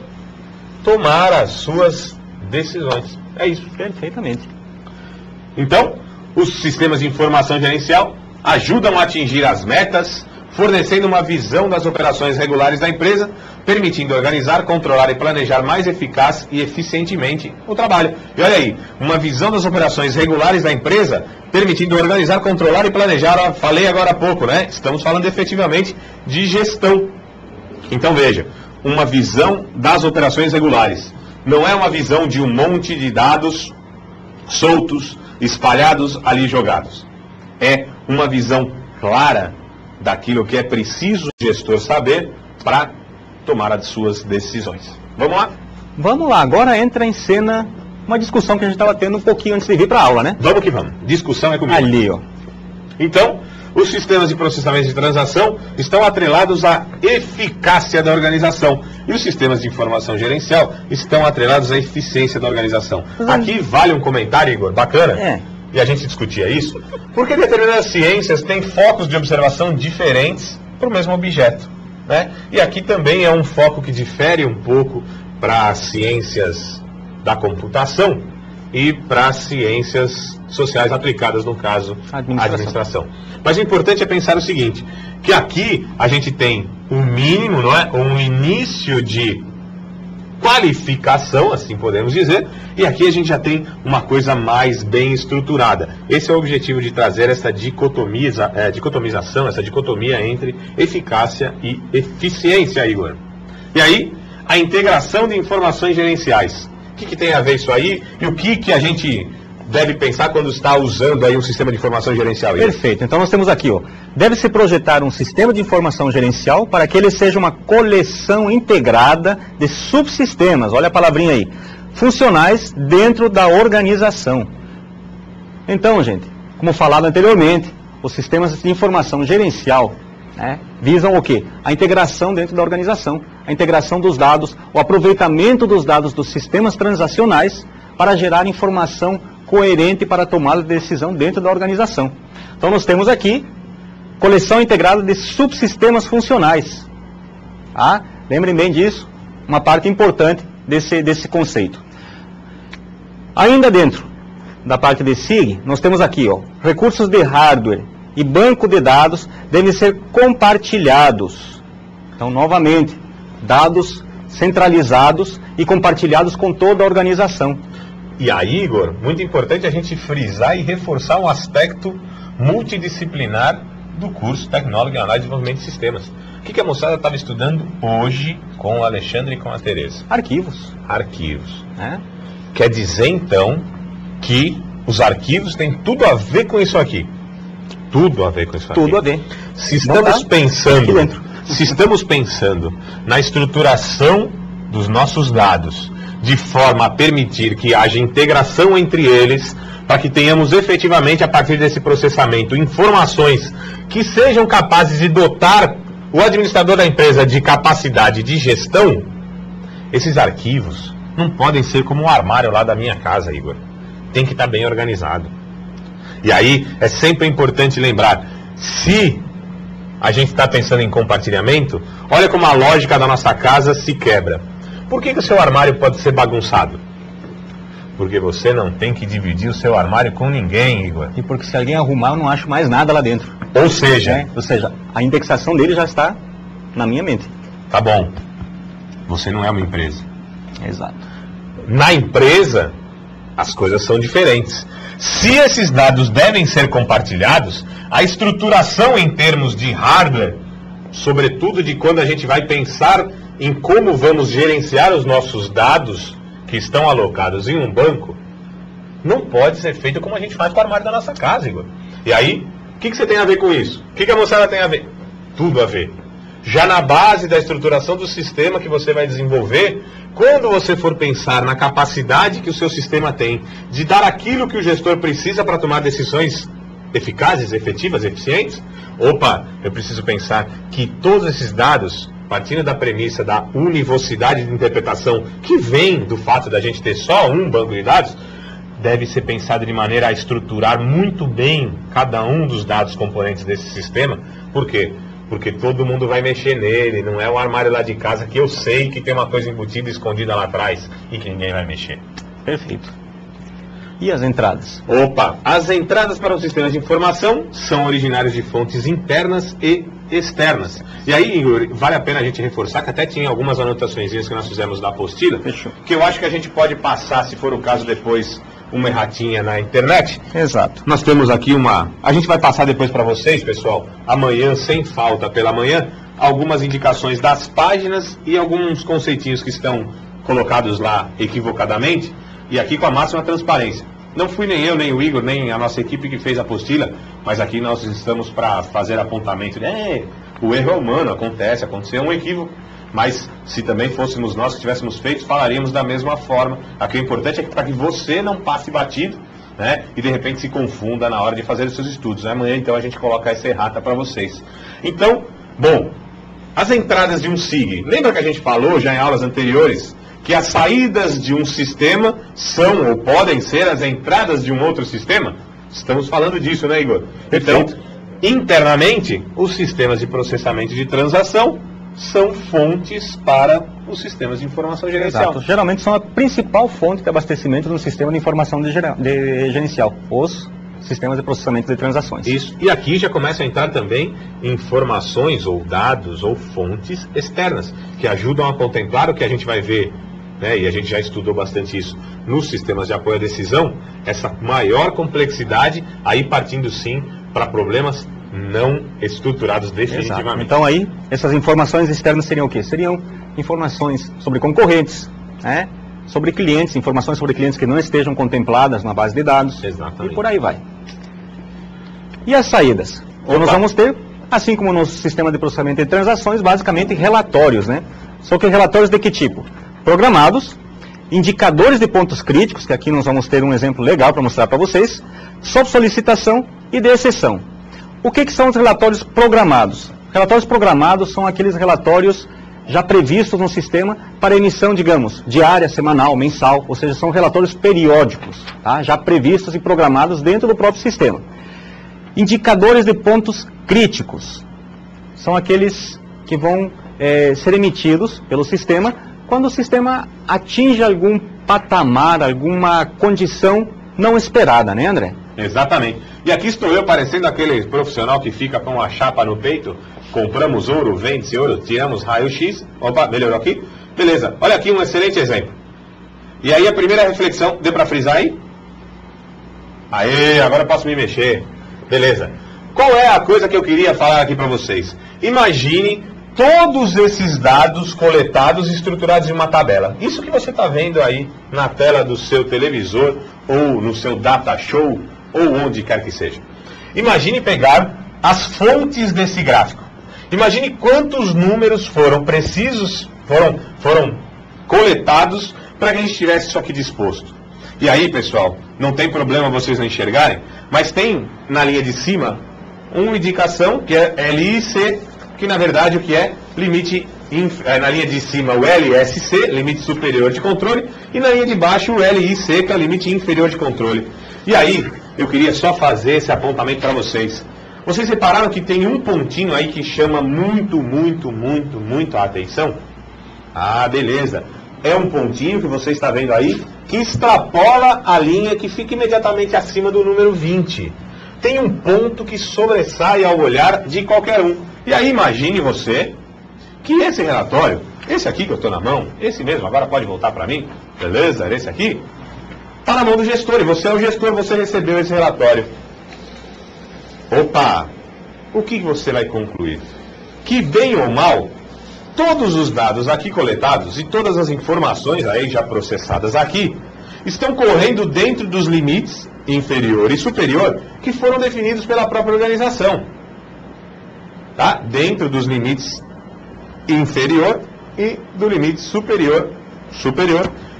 Tomar as suas decisões. É isso. Perfeitamente. Então, os sistemas de informação gerencial ajudam a atingir as metas, fornecendo uma visão das operações regulares da empresa, permitindo organizar, controlar e planejar mais eficaz e eficientemente o trabalho. E olha aí, uma visão das operações regulares da empresa, permitindo organizar, controlar e planejar, falei agora há pouco, né? Estamos falando efetivamente de gestão. Então veja, uma visão das operações regulares. Não é uma visão de um monte de dados soltos, espalhados ali jogados. É uma visão clara daquilo que é preciso o gestor saber para tomar as suas decisões. Vamos lá? Vamos lá, agora entra em cena uma discussão que a gente estava tendo um pouquinho antes de vir para a aula, né? Vamos que vamos. Discussão é comigo. Ali, ó. Então, os sistemas de processamento de transação estão atrelados à eficácia da organização. E os sistemas de informação gerencial estão atrelados à eficiência da organização. Aqui vale um comentário, Igor, bacana? É. E a gente discutia isso, porque determinadas ciências têm focos de observação diferentes para o mesmo objeto, né? E aqui também é um foco que difere um pouco para as ciências da computação e para as ciências sociais aplicadas, no caso, a administração. Mas o importante é pensar o seguinte, que aqui a gente tem um mínimo, não é? Um início de qualificação, assim podemos dizer, e aqui a gente já tem uma coisa mais bem estruturada. Esse é o objetivo de trazer essa dicotomização, essa dicotomia entre eficácia e eficiência, Igor. E aí, a integração de informações gerenciais. O que tem a ver isso aí e o que a gente deve pensar quando está usando aí um sistema de informação gerencial? Perfeito. Então nós temos aqui, ó, deve-se projetar um sistema de informação gerencial para que ele seja uma coleção integrada de subsistemas, olha a palavrinha aí, funcionais dentro da organização. Então, gente, como falado anteriormente, os sistemas de informação gerencial, né, visam o quê? A integração dentro da organização, a integração dos dados, o aproveitamento dos dados dos sistemas transacionais para gerar informação coerente para a tomada de decisão dentro da organização. Então nós temos aqui coleção integrada de subsistemas funcionais. Tá? Lembrem bem disso, uma parte importante desse conceito. Ainda dentro da parte de SIG, nós temos aqui, ó, recursos de hardware e banco de dados devem ser compartilhados. Então, novamente, dados centralizados e compartilhados com toda a organização. E aí, Igor, muito importante a gente frisar e reforçar um aspecto multidisciplinar do curso Tecnólogo em Análise e Desenvolvimento de Sistemas. O que a moçada estava estudando hoje com o Alexandre e com a Tereza? Arquivos. Arquivos. Quer dizer, então, que os arquivos têm tudo a ver com isso aqui. Tudo a ver com isso aqui. Tudo a ver. Se estamos pensando na estruturação dos nossos dados, de forma a permitir que haja integração entre eles, para que tenhamos efetivamente, a partir desse processamento, informações que sejam capazes de dotar o administrador da empresa de capacidade de gestão. Esses arquivos não podem ser como um armário lá da minha casa, Igor. Tem que estar bem organizado. E aí é sempre importante lembrar, se a gente está pensando em compartilhamento, olha como a lógica da nossa casa se quebra. Por que o seu armário pode ser bagunçado? Porque você não tem que dividir o seu armário com ninguém, Igor. E porque se alguém arrumar, eu não acho mais nada lá dentro. Ou seja, a indexação dele já está na minha mente. Tá bom. Você não é uma empresa. Exato. Na empresa, as coisas são diferentes. Se esses dados devem ser compartilhados, a estruturação em termos de hardware, sobretudo de quando a gente vai pensar em como vamos gerenciar os nossos dados que estão alocados em um banco, não pode ser feito como a gente faz com o armário da nossa casa, Igor. E aí, o que você tem a ver com isso? O que a moçada tem a ver? Tudo a ver. Já na base da estruturação do sistema que você vai desenvolver, quando você for pensar na capacidade que o seu sistema tem de dar aquilo que o gestor precisa para tomar decisões eficazes, efetivas, eficientes, eu preciso pensar que todos esses dados, partindo da premissa da univocidade de interpretação que vem do fato da gente ter só um banco de dados, deve ser pensado de maneira a estruturar muito bem cada um dos dados componentes desse sistema. Por quê? Porque todo mundo vai mexer nele, não é um armário lá de casa que eu sei que tem uma coisa embutida, escondida lá atrás e que ninguém vai mexer. Perfeito. E as entradas? As entradas para o sistema de informação são originárias de fontes internas e externas. E aí, Igor, vale a pena a gente reforçar que até tinha algumas anotações que nós fizemos da apostila. Fechou. Que eu acho que a gente pode passar, se for o caso, depois uma erratinha na internet. Exato. Nós temos aqui a gente vai passar depois para vocês, pessoal, amanhã, sem falta pela manhã, algumas indicações das páginas e alguns conceitinhos que estão colocados lá equivocadamente, e aqui com a máxima transparência. Não fui nem eu, nem o Igor, nem a nossa equipe que fez a apostila, mas aqui nós estamos para fazer apontamento de o erro é humano, aconteceu um equívoco, mas se também fôssemos nós que tivéssemos feito, falaríamos da mesma forma. Aqui o importante é para que você não passe batido, né, e de repente se confunda na hora de fazer os seus estudos. Amanhã então a gente coloca essa errata para vocês. Então, as entradas de um SIG, lembra que a gente falou já em aulas anteriores que as saídas de um sistema são ou podem ser as entradas de um outro sistema? Estamos falando disso, né, Igor? Perfeito. Então, internamente, os sistemas de processamento de transação são fontes para os sistemas de informação gerencial. Exato. Geralmente são a principal fonte de abastecimento do sistema de informação de gerencial, os sistemas de processamento de transações. Isso. E aqui já começa a entrar também informações ou dados ou fontes externas, que ajudam a contemplar o que a gente vai ver, né, e a gente já estudou bastante isso nos sistemas de apoio à decisão, essa maior complexidade, aí partindo sim para problemas não estruturados definitivamente. Exato. Então aí, essas informações externas seriam o quê? Seriam informações sobre concorrentes, né? Sobre clientes, informações sobre clientes que não estejam contempladas na base de dados. Exatamente. E por aí vai. E as saídas? Então nós vamos ter, assim como no sistema de processamento de transações, basicamente relatórios, né? Só que relatórios de que tipo? Programados, indicadores de pontos críticos, que aqui nós vamos ter um exemplo legal para mostrar para vocês, sob solicitação e de exceção. O que são os relatórios programados? Relatórios programados são aqueles relatórios já previstos no sistema para emissão, digamos, diária, semanal, mensal, ou seja, são relatórios periódicos, tá? Já previstos e programados dentro do próprio sistema. Indicadores de pontos críticos são aqueles que vão ser emitidos pelo sistema quando o sistema atinge algum patamar, alguma condição não esperada, né, André? Exatamente. E aqui estou eu parecendo aquele profissional que fica com a chapa no peito, compramos ouro, vende-se ouro, tiramos raio-x, opa, melhorou aqui? Beleza, olha aqui um excelente exemplo. E aí a primeira reflexão, deu para frisar aí? Aê, agora eu posso me mexer. Beleza. Qual é a coisa que eu queria falar aqui para vocês? Imagine todos esses dados coletados e estruturados em uma tabela. Isso que você está vendo aí na tela do seu televisor, ou no seu data show, ou onde quer que seja. Imagine pegar as fontes desse gráfico. Imagine quantos números foram precisos, foram coletados para que a gente tivesse isso aqui disposto. E aí, pessoal, não tem problema vocês não enxergarem, mas tem na linha de cima uma indicação que é LIC, que na verdade o que é limite, na linha de cima o LSC, limite superior de controle, e na linha de baixo o LIC, que é o limite inferior de controle. E aí, eu queria só fazer esse apontamento para vocês. Vocês repararam que tem um pontinho aí que chama muito a atenção? Ah, beleza. É um pontinho que você está vendo aí que extrapola a linha que fica imediatamente acima do número 20. Tem um ponto que sobressai ao olhar de qualquer um. E aí imagine você que esse relatório, esse aqui que eu estou na mão, esse mesmo, agora pode voltar para mim, beleza? Esse aqui, está na mão do gestor, e você é o gestor, você recebeu esse relatório. Opa! O que você vai concluir? Que bem ou mal, todos os dados aqui coletados e todas as informações aí já processadas aqui estão correndo dentro dos limites inferior e superior que foram definidos pela própria organização. Tá? Dentro dos limites inferior e do limite superior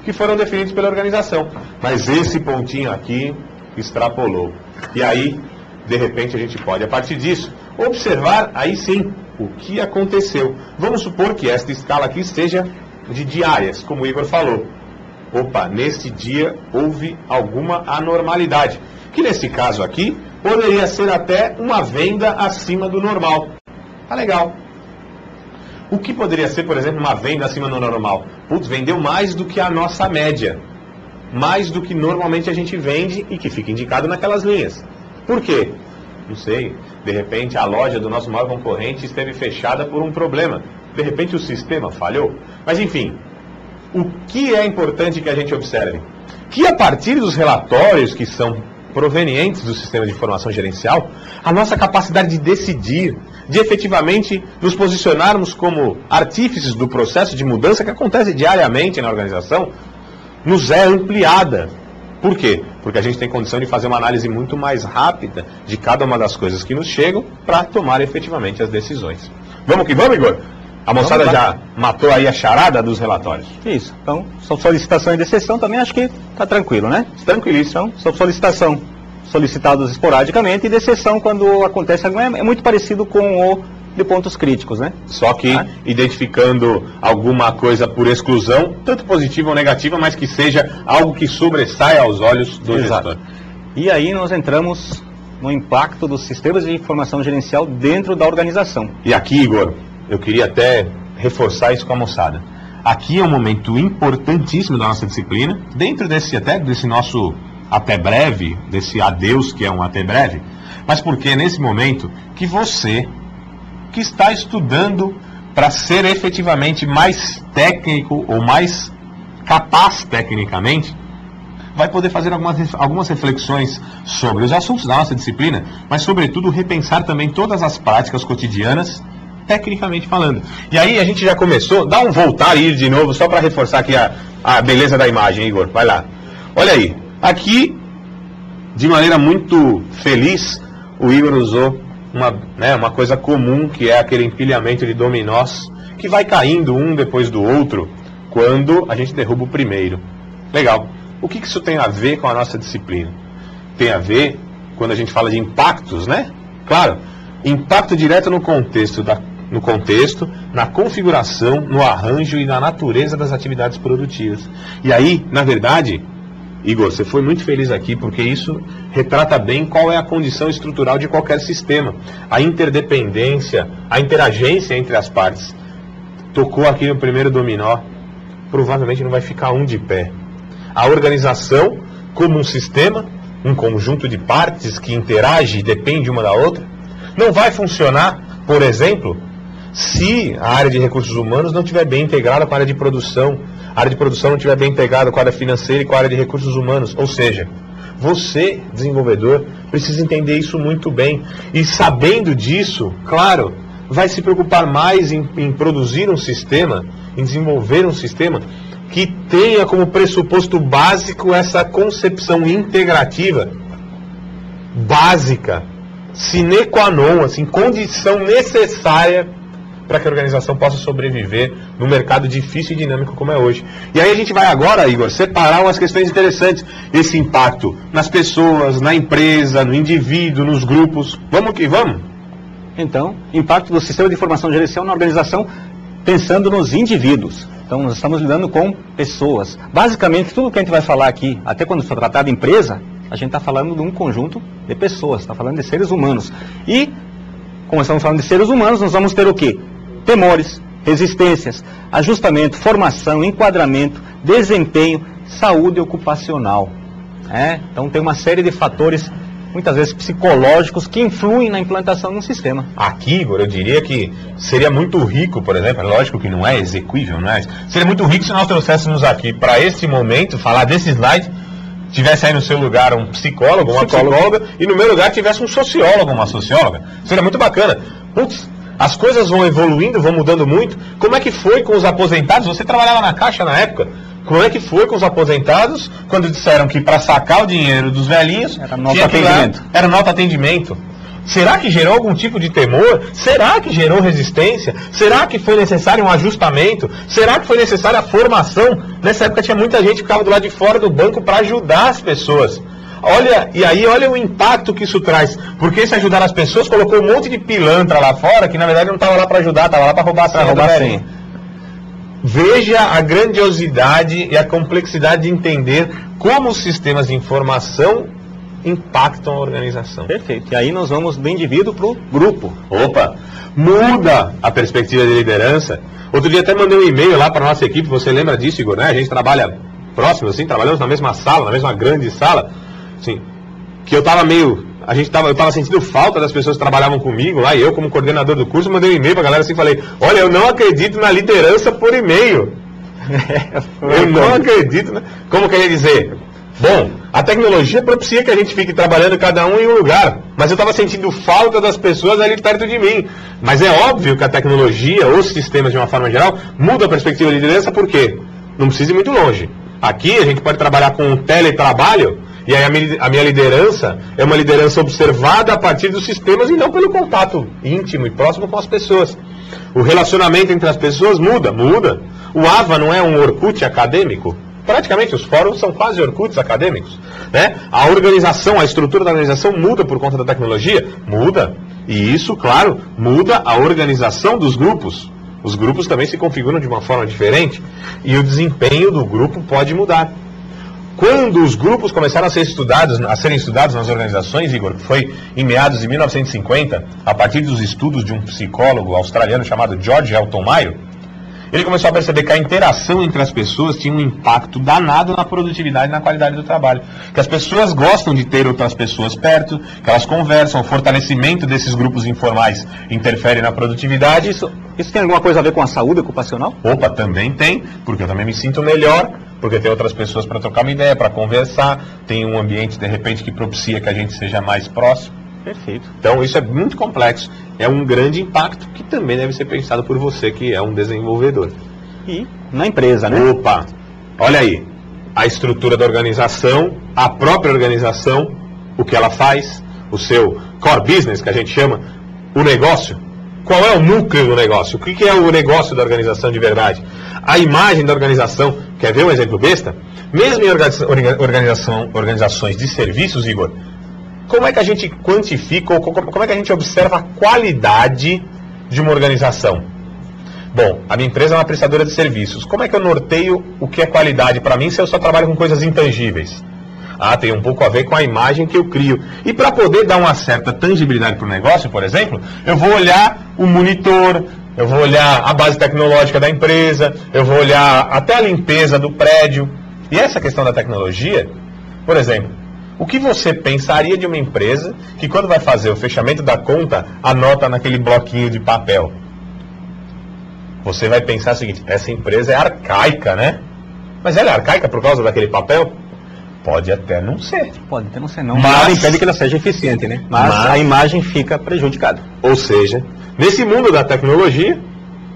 que foram definidos pela organização. Mas esse pontinho aqui extrapolou. E aí, de repente, a gente pode, a partir disso, observar aí sim o que aconteceu. Vamos supor que esta escala aqui seja de diárias, como o Igor falou. Opa, nesse dia houve alguma anormalidade, que nesse caso aqui poderia ser até uma venda acima do normal. Tá legal. O que poderia ser, por exemplo, uma venda acima do normal? Putz, vendeu mais do que a nossa média. Mais do que normalmente a gente vende e que fica indicado naquelas linhas. Por quê? Não sei. De repente a loja do nosso maior concorrente esteve fechada por um problema. De repente o sistema falhou. Mas enfim, o que é importante que a gente observe? Que a partir dos relatórios que são provenientes do sistema de informação gerencial, a nossa capacidade de decidir, de efetivamente nos posicionarmos como artífices do processo de mudança que acontece diariamente na organização, nos é ampliada. Por quê? Porque a gente tem condição de fazer uma análise muito mais rápida de cada uma das coisas que nos chegam para tomar efetivamente as decisões. Vamos que vamos, Igor? A moçada já matou aí a charada dos relatórios. Isso. Então, solicitação e exceção também acho que está tranquilo, né? Tranquilíssimo. Então, solicitação solicitados esporadicamente e exceção quando acontece algo é muito parecido com o de pontos críticos, né? Só que identificando alguma coisa por exclusão, tanto positiva ou negativa, mas que seja algo que sobressaia aos olhos do gestor. E aí nós entramos no impacto dos sistemas de informação gerencial dentro da organização. E aqui, Igor, eu queria até reforçar isso com a moçada. Aqui é um momento importantíssimo da nossa disciplina, dentro desse nosso até breve, desse adeus que é um até breve, mas porque é nesse momento que você, que está estudando para ser efetivamente mais técnico ou mais capaz tecnicamente, vai poder fazer algumas reflexões sobre os assuntos da nossa disciplina, mas sobretudo repensar também todas as práticas cotidianas, tecnicamente falando. E aí a gente já começou, dá um voltar e ir de novo, só para reforçar aqui a beleza da imagem, Igor, vai lá. Olha aí, aqui, de maneira muito feliz, o Igor usou uma coisa comum, que é aquele empilhamento de dominós, que vai caindo um depois do outro, quando a gente derruba o primeiro. Legal. O que isso tem a ver com a nossa disciplina? Tem a ver, quando a gente fala de impactos, né? Claro, impacto direto no contexto, na configuração, no arranjo e na natureza das atividades produtivas. E aí, na verdade, Igor, você foi muito feliz aqui, porque isso retrata bem qual é a condição estrutural de qualquer sistema. A interdependência, a interagência entre as partes. Tocou aqui no primeiro dominó, provavelmente não vai ficar um de pé. A organização, como um sistema, um conjunto de partes que interage e depende uma da outra, não vai funcionar, por exemplo, se a área de recursos humanos não estiver bem integrada com a área de produção, a área de produção não estiver bem integrada com a área financeira e com a área de recursos humanos. Ou seja, você, desenvolvedor, precisa entender isso muito bem. E sabendo disso, claro, vai se preocupar mais em produzir um sistema, em desenvolver um sistema que tenha como pressuposto básico essa concepção integrativa, básica, sine qua non, assim, condição necessária para que a organização possa sobreviver no mercado difícil e dinâmico como é hoje. E aí a gente vai agora, Igor, separar umas questões interessantes. Esse impacto nas pessoas, na empresa, no indivíduo, nos grupos. Vamos que vamos? Então, impacto do sistema de informação e direção na organização, pensando nos indivíduos. Então, nós estamos lidando com pessoas. Basicamente, tudo que a gente vai falar aqui, até quando for tratado de empresa, a gente está falando de um conjunto de pessoas, está falando de seres humanos. E, como estamos falando de seres humanos, nós vamos ter o quê? Temores, resistências, ajustamento, formação, enquadramento, desempenho, saúde ocupacional. Então tem uma série de fatores, muitas vezes psicológicos, que influem na implantação de um sistema. Aqui, Igor, eu diria que seria muito rico, por exemplo, é lógico que não é execuível, não é? Seria muito rico se nós trouxéssemos aqui, para esse momento, falar desse slide, tivesse aí no seu lugar um psicólogo, uma psicóloga, e no meu lugar tivesse um sociólogo, uma socióloga. Seria muito bacana. Putz, as coisas vão evoluindo, vão mudando muito. Como é que foi com os aposentados? Você trabalhava na Caixa na época. Como é que foi com os aposentados quando disseram que para sacar o dinheiro dos velhinhos era nota atendimento? Era nota atendimento. Será que gerou algum tipo de temor? Será que gerou resistência? Será que foi necessário um ajustamento? Será que foi necessária a formação? Nessa época tinha muita gente que ficava do lado de fora do banco para ajudar as pessoas. Olha, e aí olha o impacto que isso traz. Porque esse ajudar as pessoas colocou um monte de pilantra lá fora, que na verdade não estava lá para ajudar, estava lá para roubar a senha. Veja a grandiosidade e a complexidade de entender como os sistemas de informação impactam a organização. Perfeito. E aí nós vamos do indivíduo para o grupo. Opa! Muda a perspectiva de liderança. Outro dia até mandei um e-mail lá para a nossa equipe, você lembra disso, Igor, né? A gente trabalha próximo, assim, trabalhamos na mesma sala, na mesma grande sala, assim, que eu estava meio... eu estava sentindo falta das pessoas que trabalhavam comigo lá, e eu, como coordenador do curso, mandei um e-mail para a galera assim, falei, olha, eu não acredito na liderança por e-mail. Eu não acredito, né? Como queria dizer? Bom, a tecnologia propicia que a gente fique trabalhando cada um em um lugar, mas eu estava sentindo falta das pessoas ali perto de mim. Mas é óbvio que a tecnologia, os sistemas de uma forma geral, mudam a perspectiva de liderança, por quê? Não precisa ir muito longe. Aqui a gente pode trabalhar com um teletrabalho, e aí a minha liderança é uma liderança observada a partir dos sistemas e não pelo contato íntimo e próximo com as pessoas. O relacionamento entre as pessoas muda. O AVA não é um Orkut acadêmico? Praticamente os fóruns são quase Orkuts acadêmicos, né? A organização, a estrutura da organização muda por conta da tecnologia? Muda. E isso, claro, muda a organização dos grupos. Os grupos também se configuram de uma forma diferente e o desempenho do grupo pode mudar. Quando os grupos começaram a serem estudados nas organizações, Igor, que foi em meados de 1950, a partir dos estudos de um psicólogo australiano chamado George Elton Mayo, ele começou a perceber que a interação entre as pessoas tinha um impacto danado na produtividade e na qualidade do trabalho. Que as pessoas gostam de ter outras pessoas perto, que elas conversam, o fortalecimento desses grupos informais interfere na produtividade. Isso tem alguma coisa a ver com a saúde ocupacional? Opa, também tem, porque eu também me sinto melhor, porque tem outras pessoas para trocar uma ideia, para conversar, tem um ambiente, de repente, que propicia que a gente seja mais próximo. Perfeito. Então isso é muito complexo, é um grande impacto que também deve ser pensado por você que é um desenvolvedor. E na empresa, né? Opa, olha aí, a estrutura da organização, a própria organização, o que ela faz, o seu core business, que a gente chama, o negócio. Qual é o núcleo do negócio? O que é o negócio da organização de verdade? A imagem da organização, quer ver um exemplo besta? Mesmo em organizações de serviços, Igor, como é que a gente quantifica, ou como é que a gente observa a qualidade de uma organização? Bom, a minha empresa é uma prestadora de serviços. Como é que eu norteio o que é qualidade para mim se eu só trabalho com coisas intangíveis? Tem um pouco a ver com a imagem que eu crio. E para poder dar uma certa tangibilidade para o negócio, por exemplo, eu vou olhar o monitor, eu vou olhar a base tecnológica da empresa, eu vou olhar até a limpeza do prédio. E essa questão da tecnologia, por exemplo, o que você pensaria de uma empresa que quando vai fazer o fechamento da conta, anota naquele bloquinho de papel? Você vai pensar o seguinte, essa empresa é arcaica, né? Mas ela é arcaica por causa daquele papel? Pode até não ser. Pode até não ser, não. Mas nada impede que ela seja eficiente, né? Mas a imagem fica prejudicada. Ou seja, nesse mundo da tecnologia,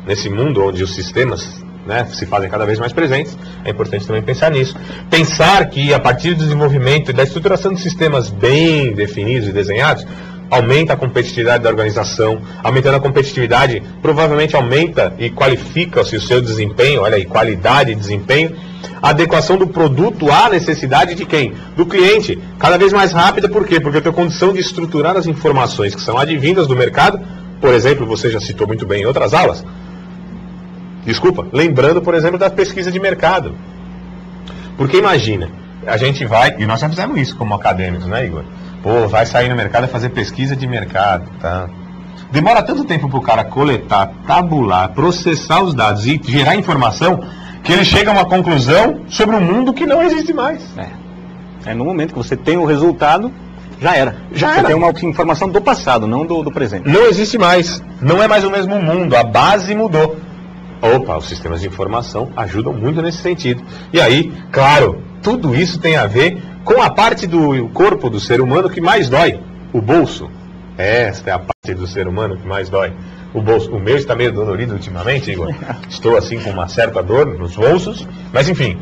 nesse mundo onde os sistemas, né, se fazem cada vez mais presentes, é importante também pensar nisso. Pensar que a partir do desenvolvimento e da estruturação de sistemas bem definidos e desenhados, aumenta a competitividade da organização. Aumentando a competitividade, provavelmente aumenta e qualifica-se o seu desempenho, olha aí, qualidade e desempenho. A adequação do produto à necessidade de quem? Do cliente. Cada vez mais rápida, por quê? Porque eu tenho condição de estruturar as informações que são advindas do mercado. Por exemplo, você já citou muito bem em outras aulas. Desculpa, lembrando, por exemplo, da pesquisa de mercado. Porque imagina, a gente vai, e nós já fizemos isso como acadêmicos, né, Igor? Pô, vai sair no mercado e fazer pesquisa de mercado, tá? Demora tanto tempo para o cara coletar, tabular, processar os dados e gerar informação, que ele chega a uma conclusão sobre um mundo que não existe mais. É no momento que você tem o resultado, já era. Você tem uma informação do passado, não do presente. Não existe mais. Não é mais o mesmo mundo. A base mudou. Opa, os sistemas de informação ajudam muito nesse sentido. E aí, claro, tudo isso tem a ver com a parte do corpo do ser humano que mais dói, o bolso. Esta é a parte do ser humano que mais dói, o bolso. O meu está meio dolorido ultimamente, Igor. Estou assim com uma certa dor nos bolsos, mas enfim,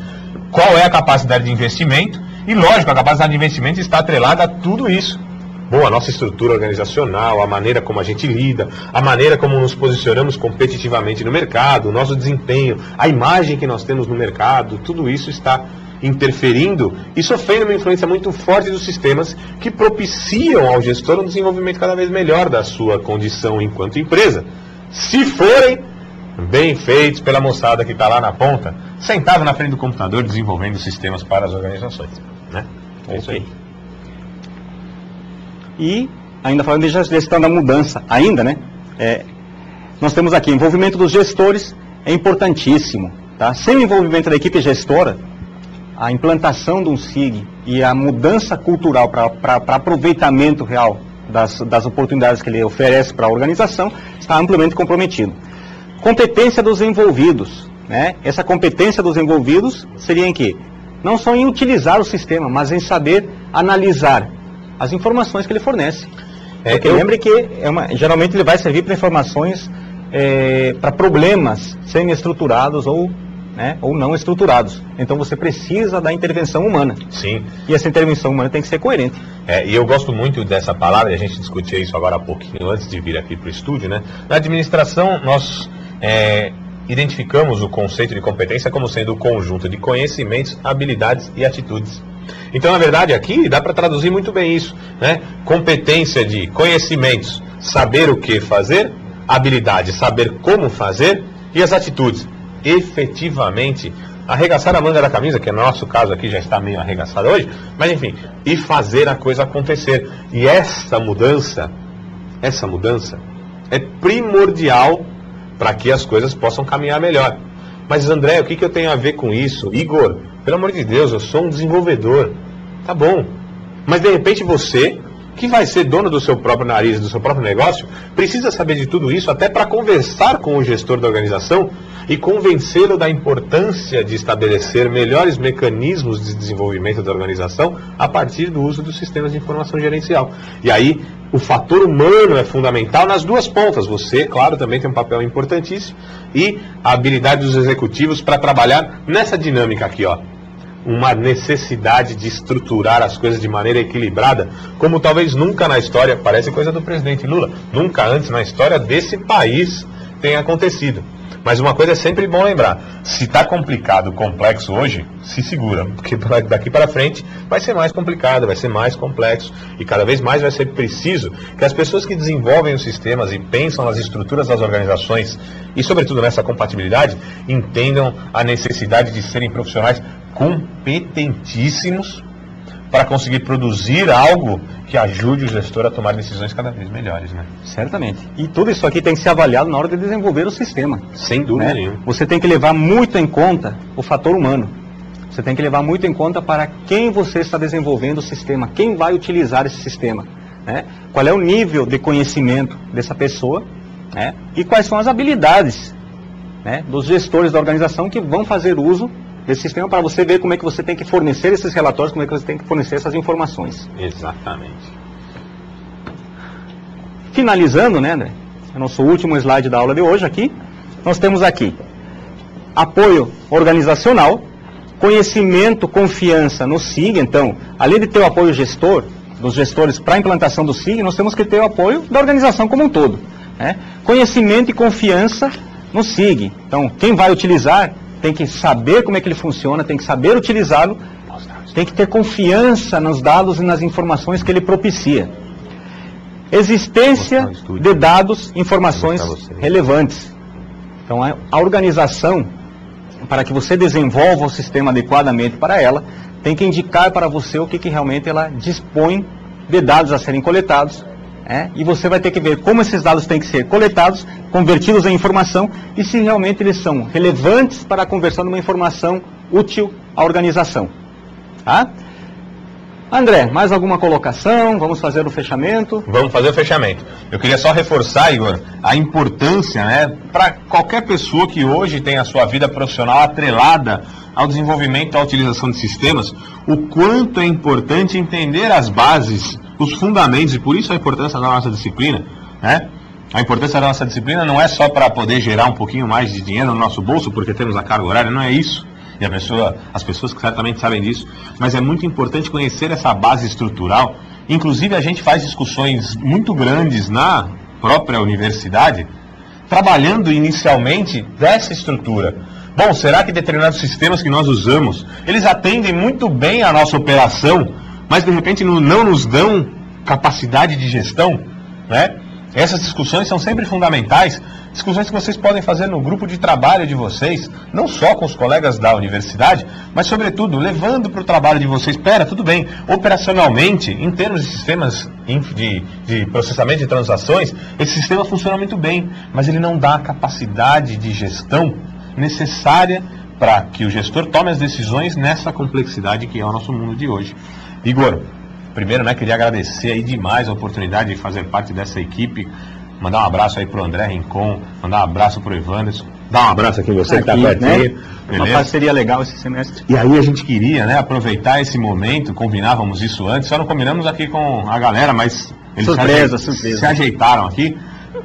qual é a capacidade de investimento? E lógico, a capacidade de investimento está atrelada a tudo isso. Bom, a nossa estrutura organizacional, a maneira como a gente lida, a maneira como nos posicionamos competitivamente no mercado, o nosso desempenho, a imagem que nós temos no mercado, tudo isso está interferindo e sofrendo uma influência muito forte dos sistemas que propiciam ao gestor um desenvolvimento cada vez melhor da sua condição enquanto empresa, se forem bem feitos pela moçada que está lá na ponta, sentado na frente do computador desenvolvendo sistemas para as organizações, né? É isso aí. E, ainda falando de gestão da mudança, ainda, né? Nós temos aqui, envolvimento dos gestores é importantíssimo, tá? Sem o envolvimento da equipe gestora, a implantação de um SIG e a mudança cultural para aproveitamento real das oportunidades que ele oferece para a organização está amplamente comprometido. Competência dos envolvidos, né? Essa competência dos envolvidos seria em quê? Não só em utilizar o sistema, mas em saber analisar as informações que ele fornece. Porque lembre que geralmente ele vai servir para informações, para problemas semi-estruturados ou não estruturados. Então você precisa da intervenção humana. Sim. E essa intervenção humana tem que ser coerente. E eu gosto muito dessa palavra, e a gente discutia isso agora há pouquinho, antes de vir aqui para o estúdio, né? Na administração, nós identificamos o conceito de competência como sendo o conjunto de conhecimentos, habilidades e atitudes. Então, na verdade, aqui dá para traduzir muito bem isso, né? Competência de conhecimentos, saber o que fazer, habilidade, saber como fazer, e as atitudes, efetivamente, arregaçar a manga da camisa, que no nosso caso aqui já está meio arregaçado hoje, mas enfim, e fazer a coisa acontecer. E essa mudança é primordial para que as coisas possam caminhar melhor. Mas André, o que eu tenho a ver com isso? Igor, pelo amor de Deus, eu sou um desenvolvedor. Tá bom. Mas de repente você, que vai ser dono do seu próprio nariz, do seu próprio negócio, precisa saber de tudo isso até para conversar com o gestor da organização e convencê-lo da importância de estabelecer melhores mecanismos de desenvolvimento da organização a partir do uso dos sistemas de informação gerencial. E aí, o fator humano é fundamental nas duas pontas. Você, claro, também tem um papel importantíssimo, e a habilidade dos executivos para trabalhar nessa dinâmica aqui, ó. Uma necessidade de estruturar as coisas de maneira equilibrada, como talvez nunca na história, parece coisa do presidente Lula, nunca antes na história desse país tenha acontecido. Mas uma coisa é sempre bom lembrar, se está complicado, complexo hoje, se segura, porque daqui para frente vai ser mais complicado, vai ser mais complexo, e cada vez mais vai ser preciso que as pessoas que desenvolvem os sistemas e pensam nas estruturas das organizações, e sobretudo nessa compatibilidade, entendam a necessidade de serem profissionais competentíssimos para conseguir produzir algo que ajude o gestor a tomar decisões cada vez melhores, né? Certamente. E tudo isso aqui tem que ser avaliado na hora de desenvolver o sistema. Sem dúvida nenhuma. Você tem que levar muito em conta o fator humano. Você tem que levar muito em conta para quem você está desenvolvendo o sistema, quem vai utilizar esse sistema, né? Qual é o nível de conhecimento dessa pessoa, né? E quais são as habilidades, né, dos gestores da organização que vão fazer uso desse sistema, para você ver como é que você tem que fornecer esses relatórios, como é que você tem que fornecer essas informações. Exatamente. Finalizando, né, André? É o nosso último slide da aula de hoje aqui. Nós temos aqui apoio organizacional, conhecimento, confiança no SIG. Então, além de ter o apoio gestor, dos gestores para a implantação do SIG, nós temos que ter o apoio da organização como um todo, né? Conhecimento e confiança no SIG. Então, quem vai utilizar tem que saber como é que ele funciona, tem que saber utilizá-lo, tem que ter confiança nos dados e nas informações que ele propicia. Existência de dados, informações relevantes. Então, a organização, para que você desenvolva o sistema adequadamente para ela, tem que indicar para você o que realmente ela dispõe de dados a serem coletados, e você vai ter que ver como esses dados têm que ser coletados, convertidos em informação, e se realmente eles são relevantes para a conversão de uma informação útil à organização. Tá? André, mais alguma colocação? Vamos fazer o fechamento? Vamos fazer o fechamento. Eu queria só reforçar, Igor, a importância, né, para qualquer pessoa que hoje tem a sua vida profissional atrelada ao desenvolvimento e à utilização de sistemas, o quanto é importante entender as bases, os fundamentos, e por isso a importância da nossa disciplina, né? A importância da nossa disciplina não é só para poder gerar um pouquinho mais de dinheiro no nosso bolso, porque temos a carga horária, não é isso. E as pessoas que certamente sabem disso, mas é muito importante conhecer essa base estrutural. Inclusive a gente faz discussões muito grandes na própria universidade, trabalhando inicialmente dessa estrutura. Bom, será que determinados sistemas que nós usamos, eles atendem muito bem a nossa operação, mas de repente não nos dão capacidade de gestão, né? Essas discussões são sempre fundamentais, discussões que vocês podem fazer no grupo de trabalho de vocês, não só com os colegas da universidade, mas sobretudo levando para o trabalho de vocês. Espera, tudo bem, operacionalmente, em termos de sistemas de processamento de transações, esse sistema funciona muito bem, mas ele não dá a capacidade de gestão necessária para que o gestor tome as decisões nessa complexidade que é o nosso mundo de hoje. Igor, primeiro, né, queria agradecer aí demais a oportunidade de fazer parte dessa equipe, mandar um abraço aí pro André Rincon, mandar um abraço pro Evanderson, dar um abraço aqui em você que tá pertinho, né? Uma parceria legal esse semestre. E aí a gente queria, né, aproveitar esse momento, combinávamos isso antes, só não combinamos aqui com a galera, mas eles se ajeitaram aqui,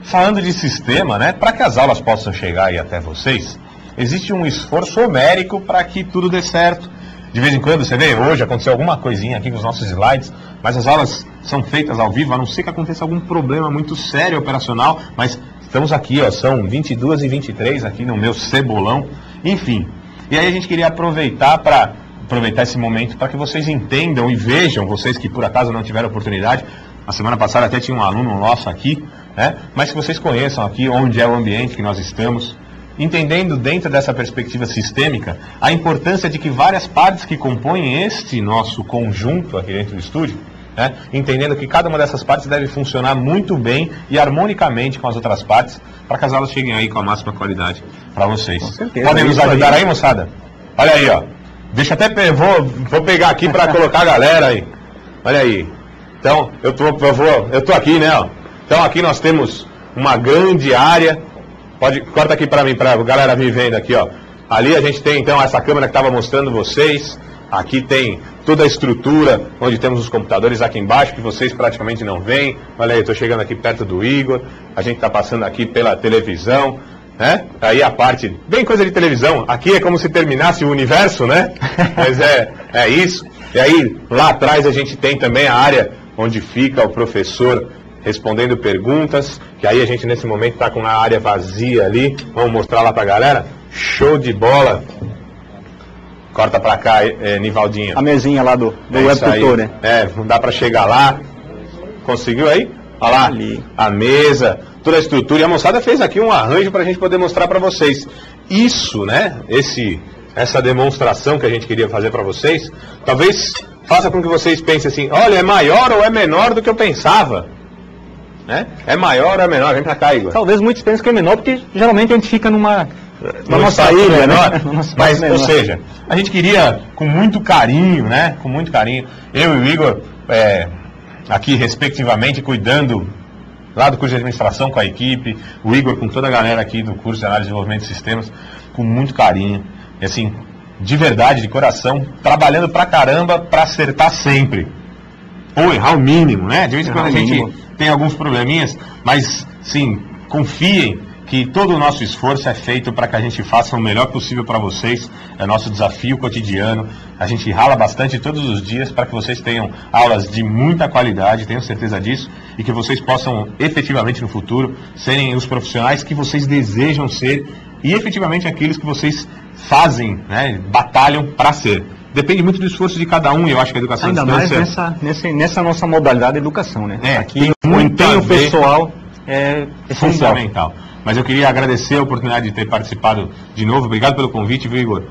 falando de sistema, né, para que as aulas possam chegar aí até vocês, existe um esforço homérico para que tudo dê certo. De vez em quando, você vê, hoje aconteceu alguma coisinha aqui com os nossos slides, mas as aulas são feitas ao vivo, a não ser que aconteça algum problema muito sério operacional, mas estamos aqui, ó, são 22h23 aqui no meu cebolão, enfim. E aí a gente queria aproveitar esse momento para que vocês entendam e vejam, vocês que por acaso não tiveram oportunidade, a semana passada até tinha um aluno nosso aqui, né, mas que vocês conheçam aqui onde é o ambiente que nós estamos, entendendo dentro dessa perspectiva sistêmica a importância de que várias partes que compõem este nosso conjunto aqui dentro do estúdio, né, entendendo que cada uma dessas partes deve funcionar muito bem e harmonicamente com as outras partes, para que as aulas cheguem aí com a máxima qualidade para vocês. Com certeza. Podem nos ajudar aí, moçada? Olha aí, ó. Deixa até, vou pegar aqui para colocar a galera aí. Olha aí. Então, eu tô aqui, né, ó. Então aqui nós temos uma grande área. Corta aqui para mim, para a galera vir vendo aqui, ó. Ali a gente tem então essa câmera que estava mostrando vocês. Aqui tem toda a estrutura, onde temos os computadores aqui embaixo, que vocês praticamente não veem. Olha aí, eu estou chegando aqui perto do Igor. A gente está passando aqui pela televisão, né? Aí a parte, bem coisa de televisão. Aqui é como se terminasse o universo, né? Mas é isso. E aí, lá atrás a gente tem também a área onde fica o professor respondendo perguntas, que aí a gente nesse momento está com a área vazia ali, vamos mostrar lá pra galera, show de bola, corta pra cá, Nivaldinho. A mesinha lá do web tutor, né? Não dá pra chegar lá, conseguiu aí? Olha lá, ali. A mesa, toda a estrutura, e a moçada fez aqui um arranjo pra gente poder mostrar pra vocês. Isso, né, essa demonstração que a gente queria fazer pra vocês, talvez faça com que vocês pensem assim, olha, é maior ou é menor do que eu pensava? É maior ou é menor? Vem pra cá, Igor. Talvez muitos pensem que é menor, porque geralmente a gente fica na nossa ilha, menor, né? Mas, menor. Ou seja, a gente queria, com muito carinho, né? Com muito carinho, eu e o Igor, aqui respectivamente, cuidando lá do curso de administração com a equipe, o Igor com toda a galera aqui do curso de análise de desenvolvimento de sistemas, com muito carinho, e assim, de verdade, de coração, trabalhando pra caramba pra acertar sempre. Ou errar o mínimo, né? De vez em quando a gente tem alguns probleminhas, mas sim, confiem que todo o nosso esforço é feito para que a gente faça o melhor possível para vocês. É nosso desafio cotidiano. A gente rala bastante todos os dias para que vocês tenham aulas de muita qualidade, tenho certeza disso, e que vocês possam efetivamente no futuro serem os profissionais que vocês desejam ser e efetivamente aqueles que vocês fazem, né, batalham para ser. Depende muito do esforço de cada um, e eu acho que a educação ainda à distância... mais nessa nossa modalidade de educação, né? Aqui o empenho pessoal é essencial. Fundamental. Mas eu queria agradecer a oportunidade de ter participado de novo. Obrigado pelo convite, viu, Igor,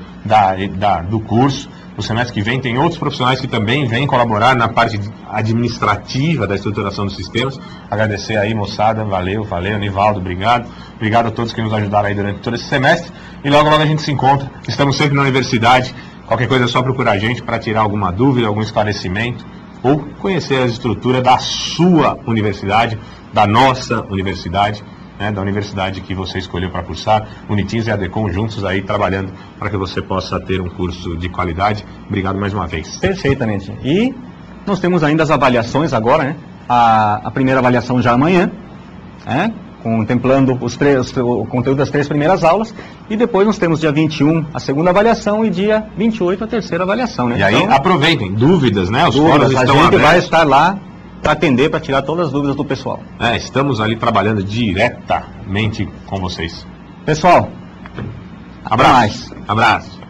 do curso. No semestre que vem tem outros profissionais que também vêm colaborar na parte administrativa da estruturação dos sistemas. Agradecer aí, moçada. Valeu, Nivaldo, obrigado. Obrigado a todos que nos ajudaram aí durante todo esse semestre. E logo, logo a gente se encontra. Estamos sempre na universidade. Qualquer coisa é só procurar a gente para tirar alguma dúvida, algum esclarecimento, ou conhecer a estrutura da sua universidade, da nossa universidade, né, da universidade que você escolheu para cursar. Unitins e ADCOM juntos aí trabalhando para que você possa ter um curso de qualidade. Obrigado mais uma vez. Perfeitamente. E nós temos ainda as avaliações agora, né? A primeira avaliação já amanhã, né? Contemplando o conteúdo das 3 primeiras aulas, e depois nós temos dia 21 a segunda avaliação e dia 28 a terceira avaliação, né? E aí então, aproveitem, dúvidas, né? Os fóruns estão a gente abertos. vai estar lá para atender, para tirar todas as dúvidas do pessoal. Estamos ali trabalhando diretamente com vocês. Pessoal, Abraço. até mais. Abraço.